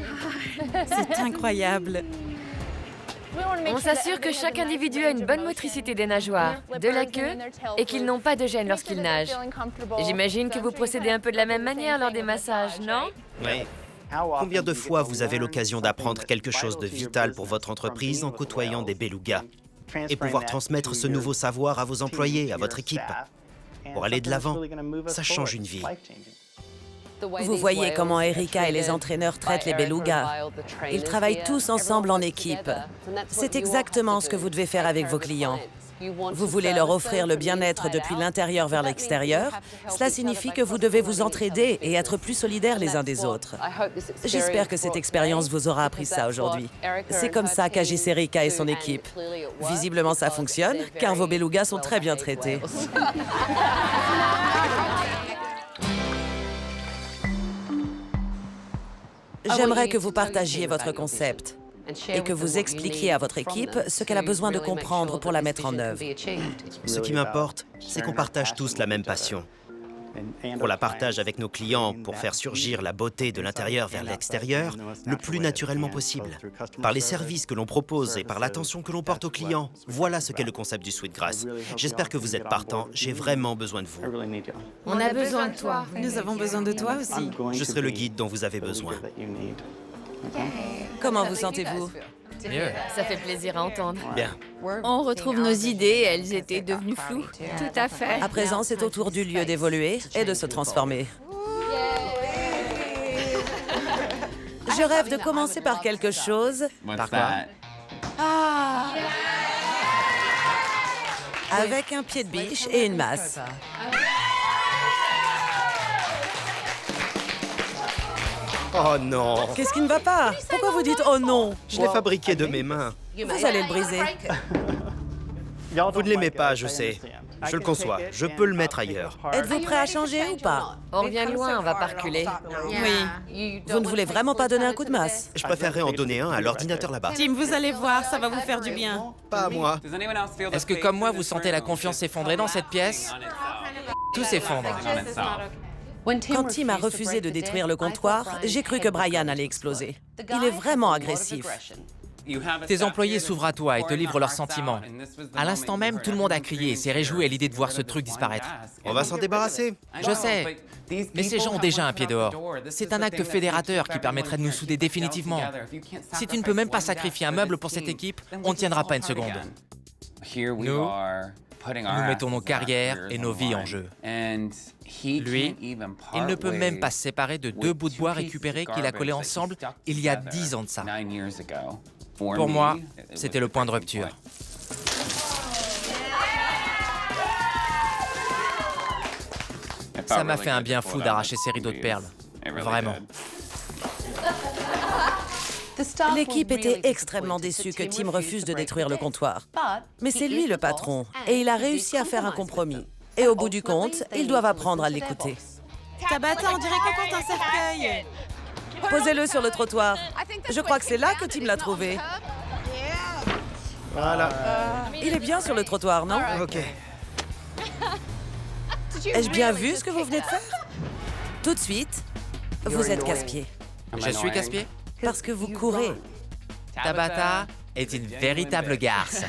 C'est incroyable. On s'assure que chaque individu a une bonne motricité des nageoires, de la queue, et qu'ils n'ont pas de gêne lorsqu'ils nagent. J'imagine que vous procédez un peu de la même manière lors des massages, non? Oui. Combien de fois vous avez l'occasion d'apprendre quelque chose de vital pour votre entreprise en côtoyant des belugas et pouvoir transmettre ce nouveau savoir à vos employés, à votre équipe? Pour aller de l'avant, ça change une vie. Vous voyez comment Erika et les entraîneurs traitent les belugas. Ils travaillent tous ensemble en équipe. C'est exactement ce que vous devez faire avec vos clients. Vous voulez leur offrir le bien-être depuis l'intérieur vers l'extérieur. Cela signifie que vous devez vous entraider et être plus solidaires les uns des autres. J'espère que cette expérience vous aura appris ça aujourd'hui. C'est comme ça qu'agissent Erika et son équipe. Visiblement, ça fonctionne, car vos belugas sont très bien traités. J'aimerais que vous partagiez votre concept. et que vous expliquiez à votre équipe ce qu'elle a besoin de comprendre pour la mettre en œuvre. Ce qui m'importe, c'est qu'on partage tous la même passion. On la partage avec nos clients pour faire surgir la beauté de l'intérieur vers l'extérieur le plus naturellement possible. Par les services que l'on propose et par l'attention que l'on porte aux clients, voilà ce qu'est le concept du Sweetgrass. J'espère que vous êtes partants, j'ai vraiment besoin de vous. On a besoin de toi. Nous avons besoin de toi aussi. Je serai le guide dont vous avez besoin. Comment vous sentez-vous? Mieux. Ça fait plaisir à entendre. Bien. On retrouve nos idées, elles étaient devenues floues. Tout à fait. À présent, c'est au tour du lieu d'évoluer et de se transformer. Je rêve de commencer par quelque chose. Par quoi? Avec un pied de biche et une masse. Oh non! Qu'est-ce qui ne va pas? Pourquoi vous dites « oh non » Je l'ai fabriqué de mes mains. Vous allez le briser. Vous ne l'aimez pas, je sais. Je le conçois. Je peux le mettre ailleurs. Êtes-vous prêt à changer ou pas? On revient de loin, on va pas reculer. Oui. Vous ne voulez vraiment pas donner un coup de masse? Je préférerais en donner un à l'ordinateur là-bas. Tim, vous allez voir, ça va vous faire du bien. Pas à moi. Est-ce que comme moi, vous sentez la confiance s'effondrer dans cette pièce? Tout s'effondre. Quand Tim a refusé de détruire le comptoir, j'ai cru que Brian allait exploser. Il est vraiment agressif. Tes employés s'ouvrent à toi et te livrent leurs sentiments. À l'instant même, tout le monde a crié et s'est réjoui à l'idée de voir ce truc disparaître. On va s'en débarrasser. Je sais, mais ces gens ont déjà un pied dehors. C'est un acte fédérateur qui permettrait de nous souder définitivement. Si tu ne peux même pas sacrifier un meuble pour cette équipe, on ne tiendra pas une seconde. Nous mettons nos carrières et nos vies en jeu. Lui, il ne peut même pas se séparer de 2 bouts de bois récupérés qu'il a collés ensemble il y a 10 ans de ça. Pour moi, c'était le point de rupture. Ça m'a fait un bien fou d'arracher ces rideaux de perles. Vraiment. L'équipe était extrêmement déçue que Tim refuse de détruire le comptoir. Mais c'est lui le patron, et il a réussi à faire un compromis. Et au bout du compte, ils doivent apprendre à l'écouter. Tabata, on dirait qu'on porte un cercueil. Posez-le sur le trottoir. Je crois que c'est là que Tim l'a trouvé. Voilà. Il est bien sur le trottoir, non? Ok. Ai-je bien vu ce que vous venez de faire? Tout de suite, vous êtes casse-pied. Je suis casse-pied? Parce que vous courez. Tabata est une véritable garce.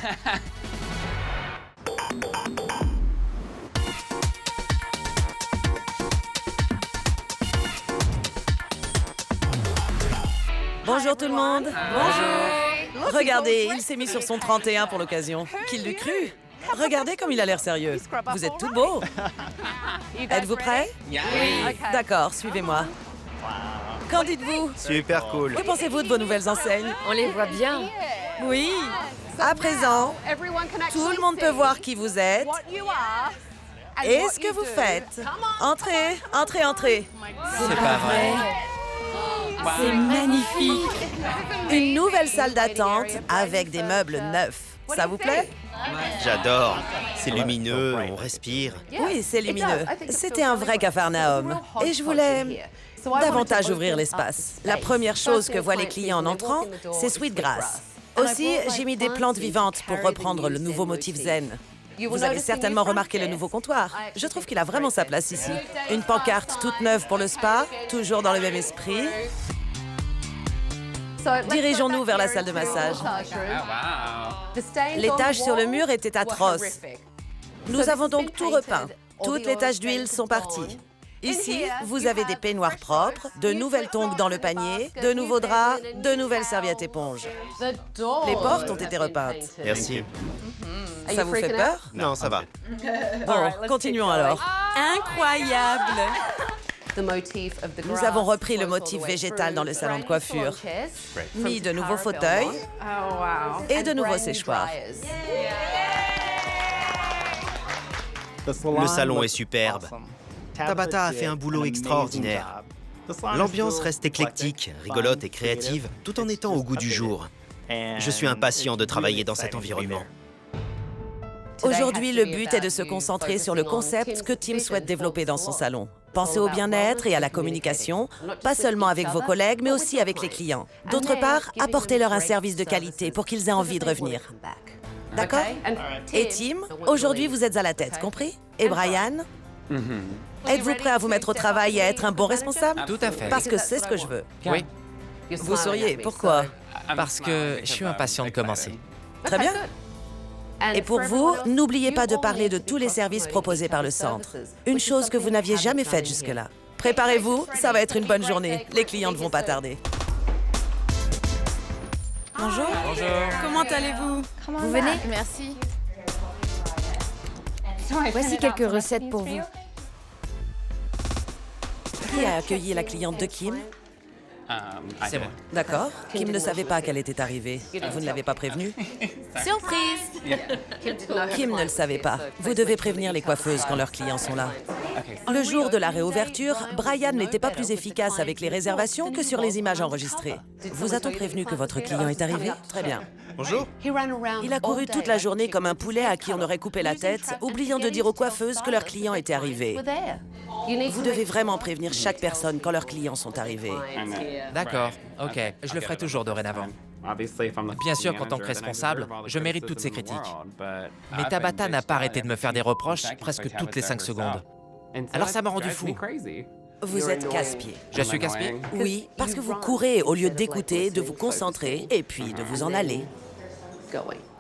Bonjour tout le monde. Bonjour. Regardez, il s'est mis sur son 31 pour l'occasion. Qu'il l'eût cru. Regardez comme il a l'air sérieux. Vous êtes tout beau. Êtes-vous prêts? Oui. D'accord, suivez-moi. Qu'en dites-vous? Super cool. Que pensez-vous de vos nouvelles enseignes? On les voit bien. Oui. À présent, tout le monde peut voir qui vous êtes et ce que vous faites. Entrez, entrez, entrez. C'est pas vrai. C'est magnifique. Une nouvelle salle d'attente avec des meubles neufs. Ça vous plaît? J'adore. C'est lumineux, on respire. Oui, c'est lumineux. C'était un vrai capharnaüm. Et je voulais davantage ouvrir l'espace. La première chose que voient les clients en entrant, c'est Sweetgrass. Aussi, j'ai mis des plantes vivantes pour reprendre le nouveau motif zen. Vous avez certainement remarqué le nouveau comptoir. Je trouve qu'il a vraiment sa place ici. Une pancarte toute neuve pour le spa, toujours dans le même esprit. Dirigeons-nous vers la salle de massage. Les taches sur le mur étaient atroces. Nous avons donc tout repeint. Toutes les taches d'huile sont parties. Ici, vous avez des peignoirs propres, de nouvelles tongs dans le panier, de nouveaux draps, de nouvelles serviettes éponges. Les portes ont été repeintes. Merci. Ça vous fait peur? Non, ça va. Bon, continuons alors. Incroyable. Nous avons repris le motif végétal dans le salon de coiffure, mis de nouveaux fauteuils et de nouveaux séchoirs. Le salon est superbe. Tabata a fait un boulot extraordinaire. L'ambiance reste éclectique, rigolote et créative, tout en étant au goût du jour. Je suis impatient de travailler dans cet environnement. Aujourd'hui, le but est de se concentrer sur le concept que Tim souhaite développer dans son salon. Pensez au bien-être et à la communication, pas seulement avec vos collègues, mais aussi avec les clients. D'autre part, apportez-leur un service de qualité pour qu'ils aient envie de revenir. D'accord? Et Tim, aujourd'hui vous êtes à la tête, compris? Et Brian? Êtes-vous prêt à vous mettre au travail et à être un bon responsable? Tout à fait. Parce que c'est ce que je veux. Oui, Vous souriez, pourquoi? parce que je suis impatient de commencer. Très bien. Et pour vous, n'oubliez pas de parler de tous les services proposés par le centre. Une chose que vous n'aviez jamais faite jusque-là. Préparez-vous, ça va être une bonne journée. Les clients ne vont pas tarder. Bonjour. Bonjour. Comment allez-vous? Vous venez? Merci. Voici quelques recettes pour vous. Qui a accueilli la cliente de Kim? C'est moi. D'accord. Kim ne savait pas qu'elle était arrivée. Vous ne l'avez pas prévenue? Surprise! Kim ne le savait pas. Vous devez prévenir les coiffeuses quand leurs clients sont là. Le jour de la réouverture, Brian n'était pas plus efficace avec les réservations que sur les images enregistrées. Vous a-t-on prévenu que votre client est arrivé? Très bien. Bonjour. Il a couru toute la journée comme un poulet à qui on aurait coupé la tête, oubliant de dire aux coiffeuses que leur client était arrivé. Vous devez vraiment prévenir chaque personne quand leurs clients sont arrivés. D'accord, ok. Je le ferai toujours dorénavant. Bien sûr qu'en tant que responsable, je mérite toutes ces critiques. Mais Tabata n'a pas arrêté de me faire des reproches presque toutes les 5 secondes. Alors ça m'a rendu fou. Vous êtes casse-pied. Je suis casse-pied? Oui, parce que vous courez au lieu d'écouter, de vous concentrer et puis de vous en aller.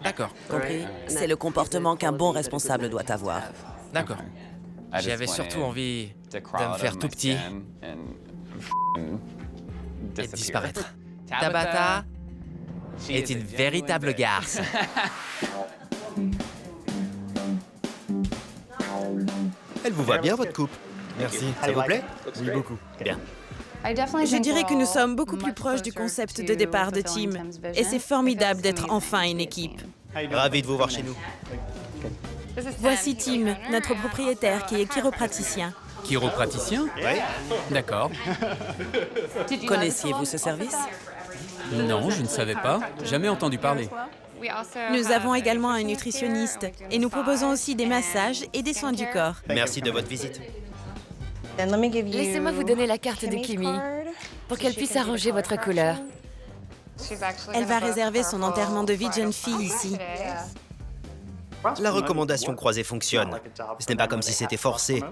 D'accord, Compris? C'est le comportement qu'un bon responsable doit avoir. d'accord. J'avais surtout envie de me faire tout petit et de disparaître. Tabata est une véritable garce. Elle vous va bien, votre coupe? Merci. Ça vous plaît? Oui, beaucoup. Bien. Je dirais que nous sommes beaucoup plus proches du concept de départ de Tim. Et c'est formidable d'être enfin une équipe. Ravi de vous voir chez nous. Voici Tim, notre propriétaire qui est chiropraticien. Chiropraticien? Oui. D'accord. Connaissiez-vous ce service? Non, je ne savais pas. Jamais entendu parler. Nous avons également un nutritionniste et nous proposons aussi des massages et des soins du corps. Merci de votre visite. Laissez-moi vous donner la carte de Kimi pour qu'elle puisse arranger votre couleur. Elle va réserver son enterrement de vie de jeune fille ici. La recommandation croisée fonctionne. Ce n'est pas comme si c'était forcé.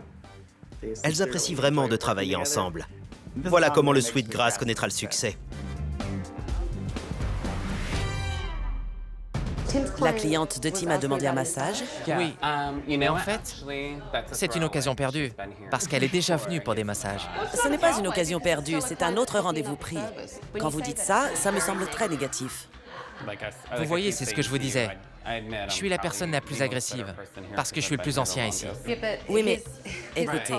Elles apprécient vraiment de travailler ensemble. Voilà comment le Sweetgrass connaîtra le succès. La cliente de Tim a demandé un massage. Oui, mais en fait, c'est une occasion perdue, parce qu'elle est déjà venue pour des massages. Ce n'est pas une occasion perdue, c'est un autre rendez-vous pris. Quand vous dites ça, ça me semble très négatif. Vous voyez, c'est ce que je vous disais. Je suis la personne la plus agressive, parce que je suis le plus ancien ici. Oui, mais écoutez,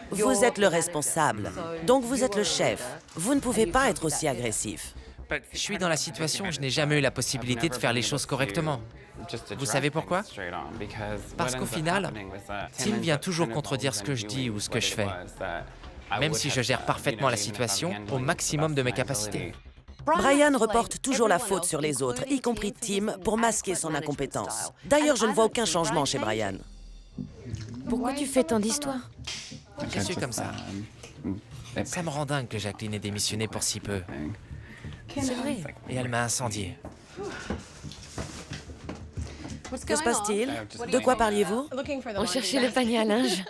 vous êtes le responsable, donc vous êtes le chef. Vous ne pouvez pas être aussi agressif. Je suis dans la situation où je n'ai jamais eu la possibilité de faire les choses correctement. Vous savez pourquoi? Parce qu'au final, Tim vient toujours contredire ce que je dis ou ce que je fais, même si je gère parfaitement la situation au maximum de mes capacités. Brian reporte toujours la faute sur les autres, y compris Tim, pour masquer son incompétence. D'ailleurs, je ne vois aucun changement chez Brian. Pourquoi tu fais tant d'histoires? Je suis comme ça. Ça me rend dingue que Jacqueline ait démissionné pour si peu. C'est vrai. Et elle m'a incendié. Que se passe-t-il? De quoi parliez-vous? On cherchait le panier à linge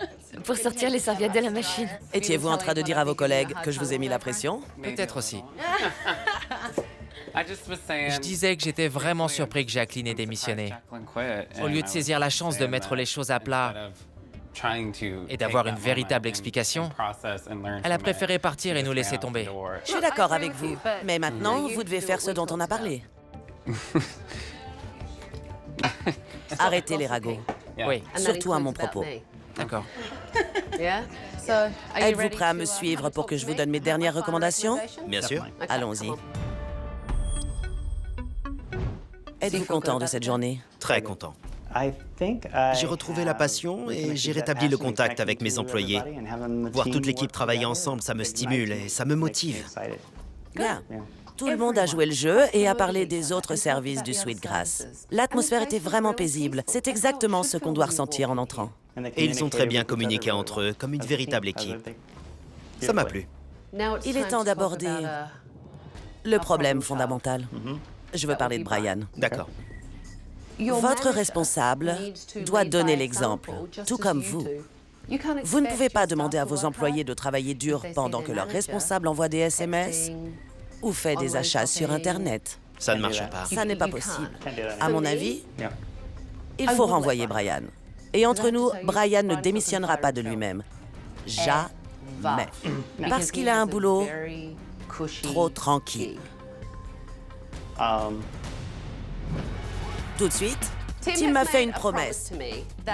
pour sortir les serviettes de la machine. Étiez-vous en train de dire à vos collègues que je vous ai mis la pression? Peut-être aussi. Je disais que j'étais vraiment surpris que Jacqueline ait démissionné. Au lieu de saisir la chance de mettre les choses à plat et d'avoir une véritable explication, elle a préféré partir et nous laisser tomber. Je suis d'accord avec vous, mais maintenant, vous devez faire ce dont on a parlé. Arrêtez les ragots. Oui, Surtout à mon propos. d'accord. Êtes-vous prêt à me suivre pour que je vous donne mes dernières recommandations? Bien sûr. Allons-y. Êtes-vous content de cette journée? Très content. J'ai retrouvé la passion et j'ai rétabli le contact avec mes employés. Voir toute l'équipe travailler ensemble, ça me stimule et ça me motive. Bien. Tout le monde a joué le jeu et a parlé des autres services du Sweetgrass. L'atmosphère était vraiment paisible. C'est exactement ce qu'on doit ressentir en entrant. Et ils ont très bien communiqué entre eux, comme une véritable équipe. Ça m'a plu. Il est temps d'aborder le problème fondamental. Je veux parler de Brian. D'accord. Votre responsable doit donner l'exemple, tout comme vous. Vous ne pouvez pas demander à vos employés de travailler dur pendant que leur responsable envoie des SMS ou fait des achats sur Internet. Ça ne marche pas. Ça n'est pas possible. À mon avis, il faut renvoyer Brian. Et entre nous, Brian ne démissionnera pas de lui-même. Jamais. Parce qu'il a un boulot trop tranquille. Tout de suite, Tim m'a fait une promesse.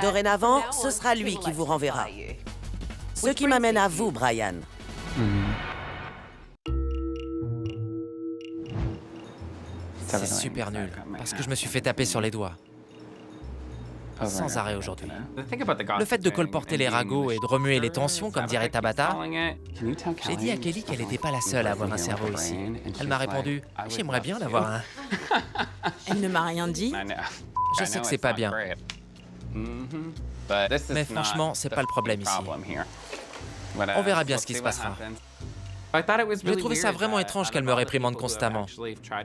Dorénavant, ce sera lui qui vous renverra. Ce qui m'amène à vous, Brian. C'est super nul, parce que je me suis fait taper sur les doigts. Sans arrêt aujourd'hui. Le fait de colporter les ragots et de remuer les tensions, comme dirait Tabata, j'ai dit à Kelly qu'elle n'était pas la seule à avoir un cerveau ici. Elle m'a répondu « J'aimerais bien l'avoir un. » Elle ne m'a rien dit. Je sais que c'est pas bien. Mais franchement, c'est pas le problème ici. On verra bien ce qui se passera. J'ai trouvé ça vraiment étrange qu'elle me réprimande constamment.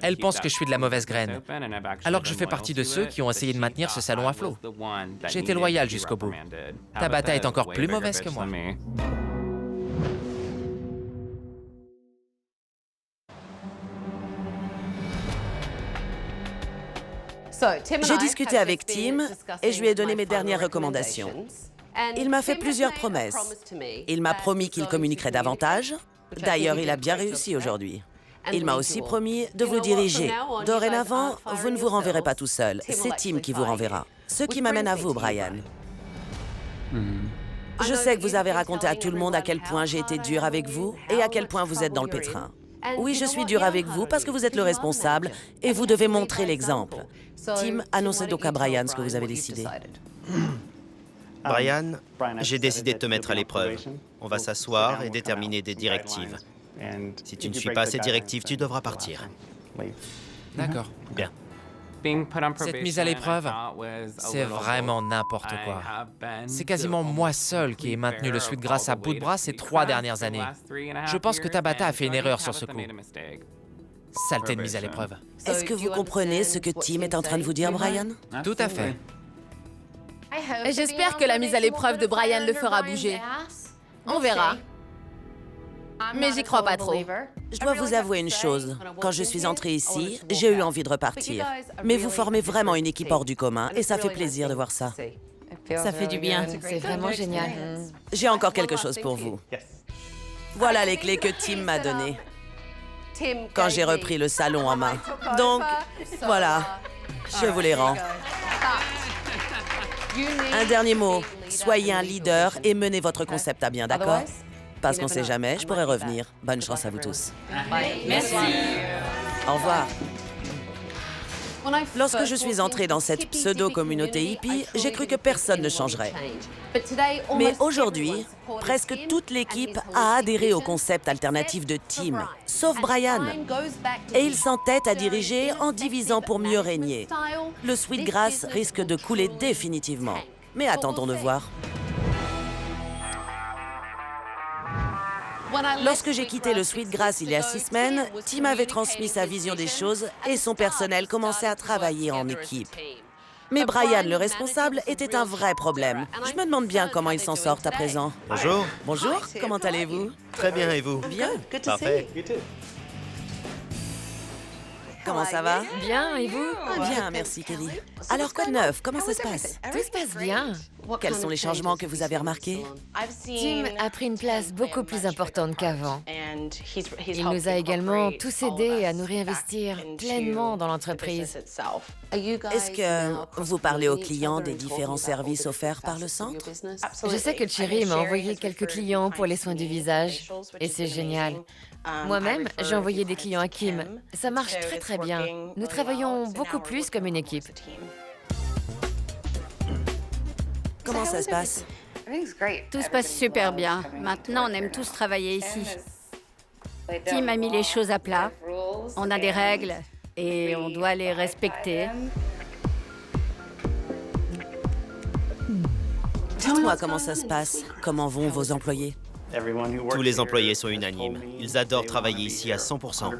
Elle pense que je suis de la mauvaise graine, alors que je fais partie de ceux qui ont essayé de maintenir ce salon à flot. J'ai été loyal jusqu'au bout. Tabata est encore plus mauvaise que moi. J'ai discuté avec Tim et je lui ai donné mes dernières recommandations. Il m'a fait plusieurs promesses. Il m'a promis qu'il communiquerait davantage. D'ailleurs, il a bien réussi aujourd'hui. Il m'a aussi promis de vous diriger. Dorénavant, vous ne vous renverrez pas tout seul. C'est Tim qui vous renverra. Ce qui m'amène à vous, Brian. Je sais que vous avez raconté à tout le monde à quel point j'ai été dur avec vous et à quel point vous êtes dans le pétrin. Oui, je suis dur avec vous parce que vous êtes le responsable et vous devez montrer l'exemple. Tim, annoncez donc à Brian ce que vous avez décidé. Brian, j'ai décidé de te mettre à l'épreuve. On va s'asseoir et déterminer des directives. Si tu ne suis pas ces directives, tu devras partir. D'accord. Bien. Cette mise à l'épreuve, c'est vraiment n'importe quoi. C'est quasiment moi seul qui ai maintenu le Sweetgrass à bout de bras ces 3 dernières années. Je pense que Tabata a fait une erreur sur ce coup. Saleté de mise à l'épreuve. Est-ce que vous comprenez ce que Tim est en train de vous dire, Brian? Tout à fait. J'espère que la mise à l'épreuve de Brian le fera bouger. On verra. Mais j'y crois pas trop. Je dois vous avouer une chose. Quand je suis entrée ici, j'ai eu envie de repartir. Mais vous formez vraiment une équipe hors du commun et ça fait plaisir de voir ça. Ça fait du bien. C'est vraiment génial. J'ai encore quelque chose pour vous. Voilà les clés que Tim m'a données quand j'ai repris le salon en main. Donc, voilà, je vous les rends. Un dernier mot. Soyez un leader et menez votre concept à bien, d'accord? Parce qu'on sait jamais, je pourrais revenir. Bonne chance à vous tous. Merci. Au revoir. Lorsque je suis entrée dans cette pseudo-communauté hippie, j'ai cru que personne ne changerait. Mais aujourd'hui, presque toute l'équipe a adhéré au concept alternatif de Tim, sauf Brian. Et il s'entête à diriger en divisant pour mieux régner. Le Sweetgrass risque de couler définitivement. Mais attendons de voir. Lorsque j'ai quitté le Sweetgrass il y a 6 semaines, Tim avait transmis sa vision des choses et son personnel commençait à travailler en équipe. Mais Brian, le responsable, était un vrai problème. Je me demande bien comment ils s'en sortent à présent. Bonjour. Bonjour, comment allez-vous? Très bien, et vous? Bien. Parfait. Comment ça va? Bien, et vous? Bien, merci Kelly. Alors quoi de neuf? Comment ça se passe? Tout se passe bien. Quels sont les changements que vous avez remarqués? Tim a pris une place beaucoup plus importante qu'avant. Il nous a également tous aidés à nous réinvestir pleinement dans l'entreprise. Est-ce que vous parlez aux clients des différents services offerts par le centre? Je sais que Cherry m'a envoyé quelques clients pour les soins du visage, et c'est génial. Moi-même, j'ai envoyé des clients à Kim. Ça marche très très bien. Nous travaillons beaucoup plus comme une équipe. Comment ça se passe? Tout se passe super bien. Maintenant, on aime tous travailler ici. Tim a mis les choses à plat. On a des règles et on doit les respecter. Dites-moi comment ça se passe. Comment vont vos employés? Tous les employés sont unanimes. Ils adorent travailler ici à 100%.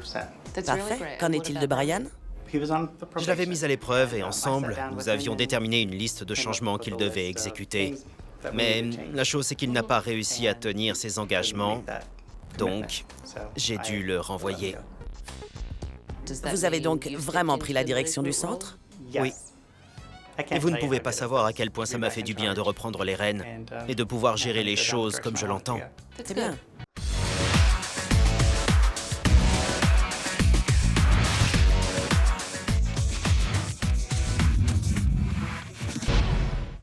Parfait. Qu'en est-il de Brian? Je l'avais mis à l'épreuve et ensemble, nous avions déterminé une liste de changements qu'il devait exécuter. Mais la chose, c'est qu'il n'a pas réussi à tenir ses engagements, donc j'ai dû le renvoyer. Vous avez donc vraiment pris la direction du centre? Oui. Et vous ne pouvez pas savoir à quel point ça m'a fait du bien de reprendre les rênes et de pouvoir gérer les choses comme je l'entends. C'est bien.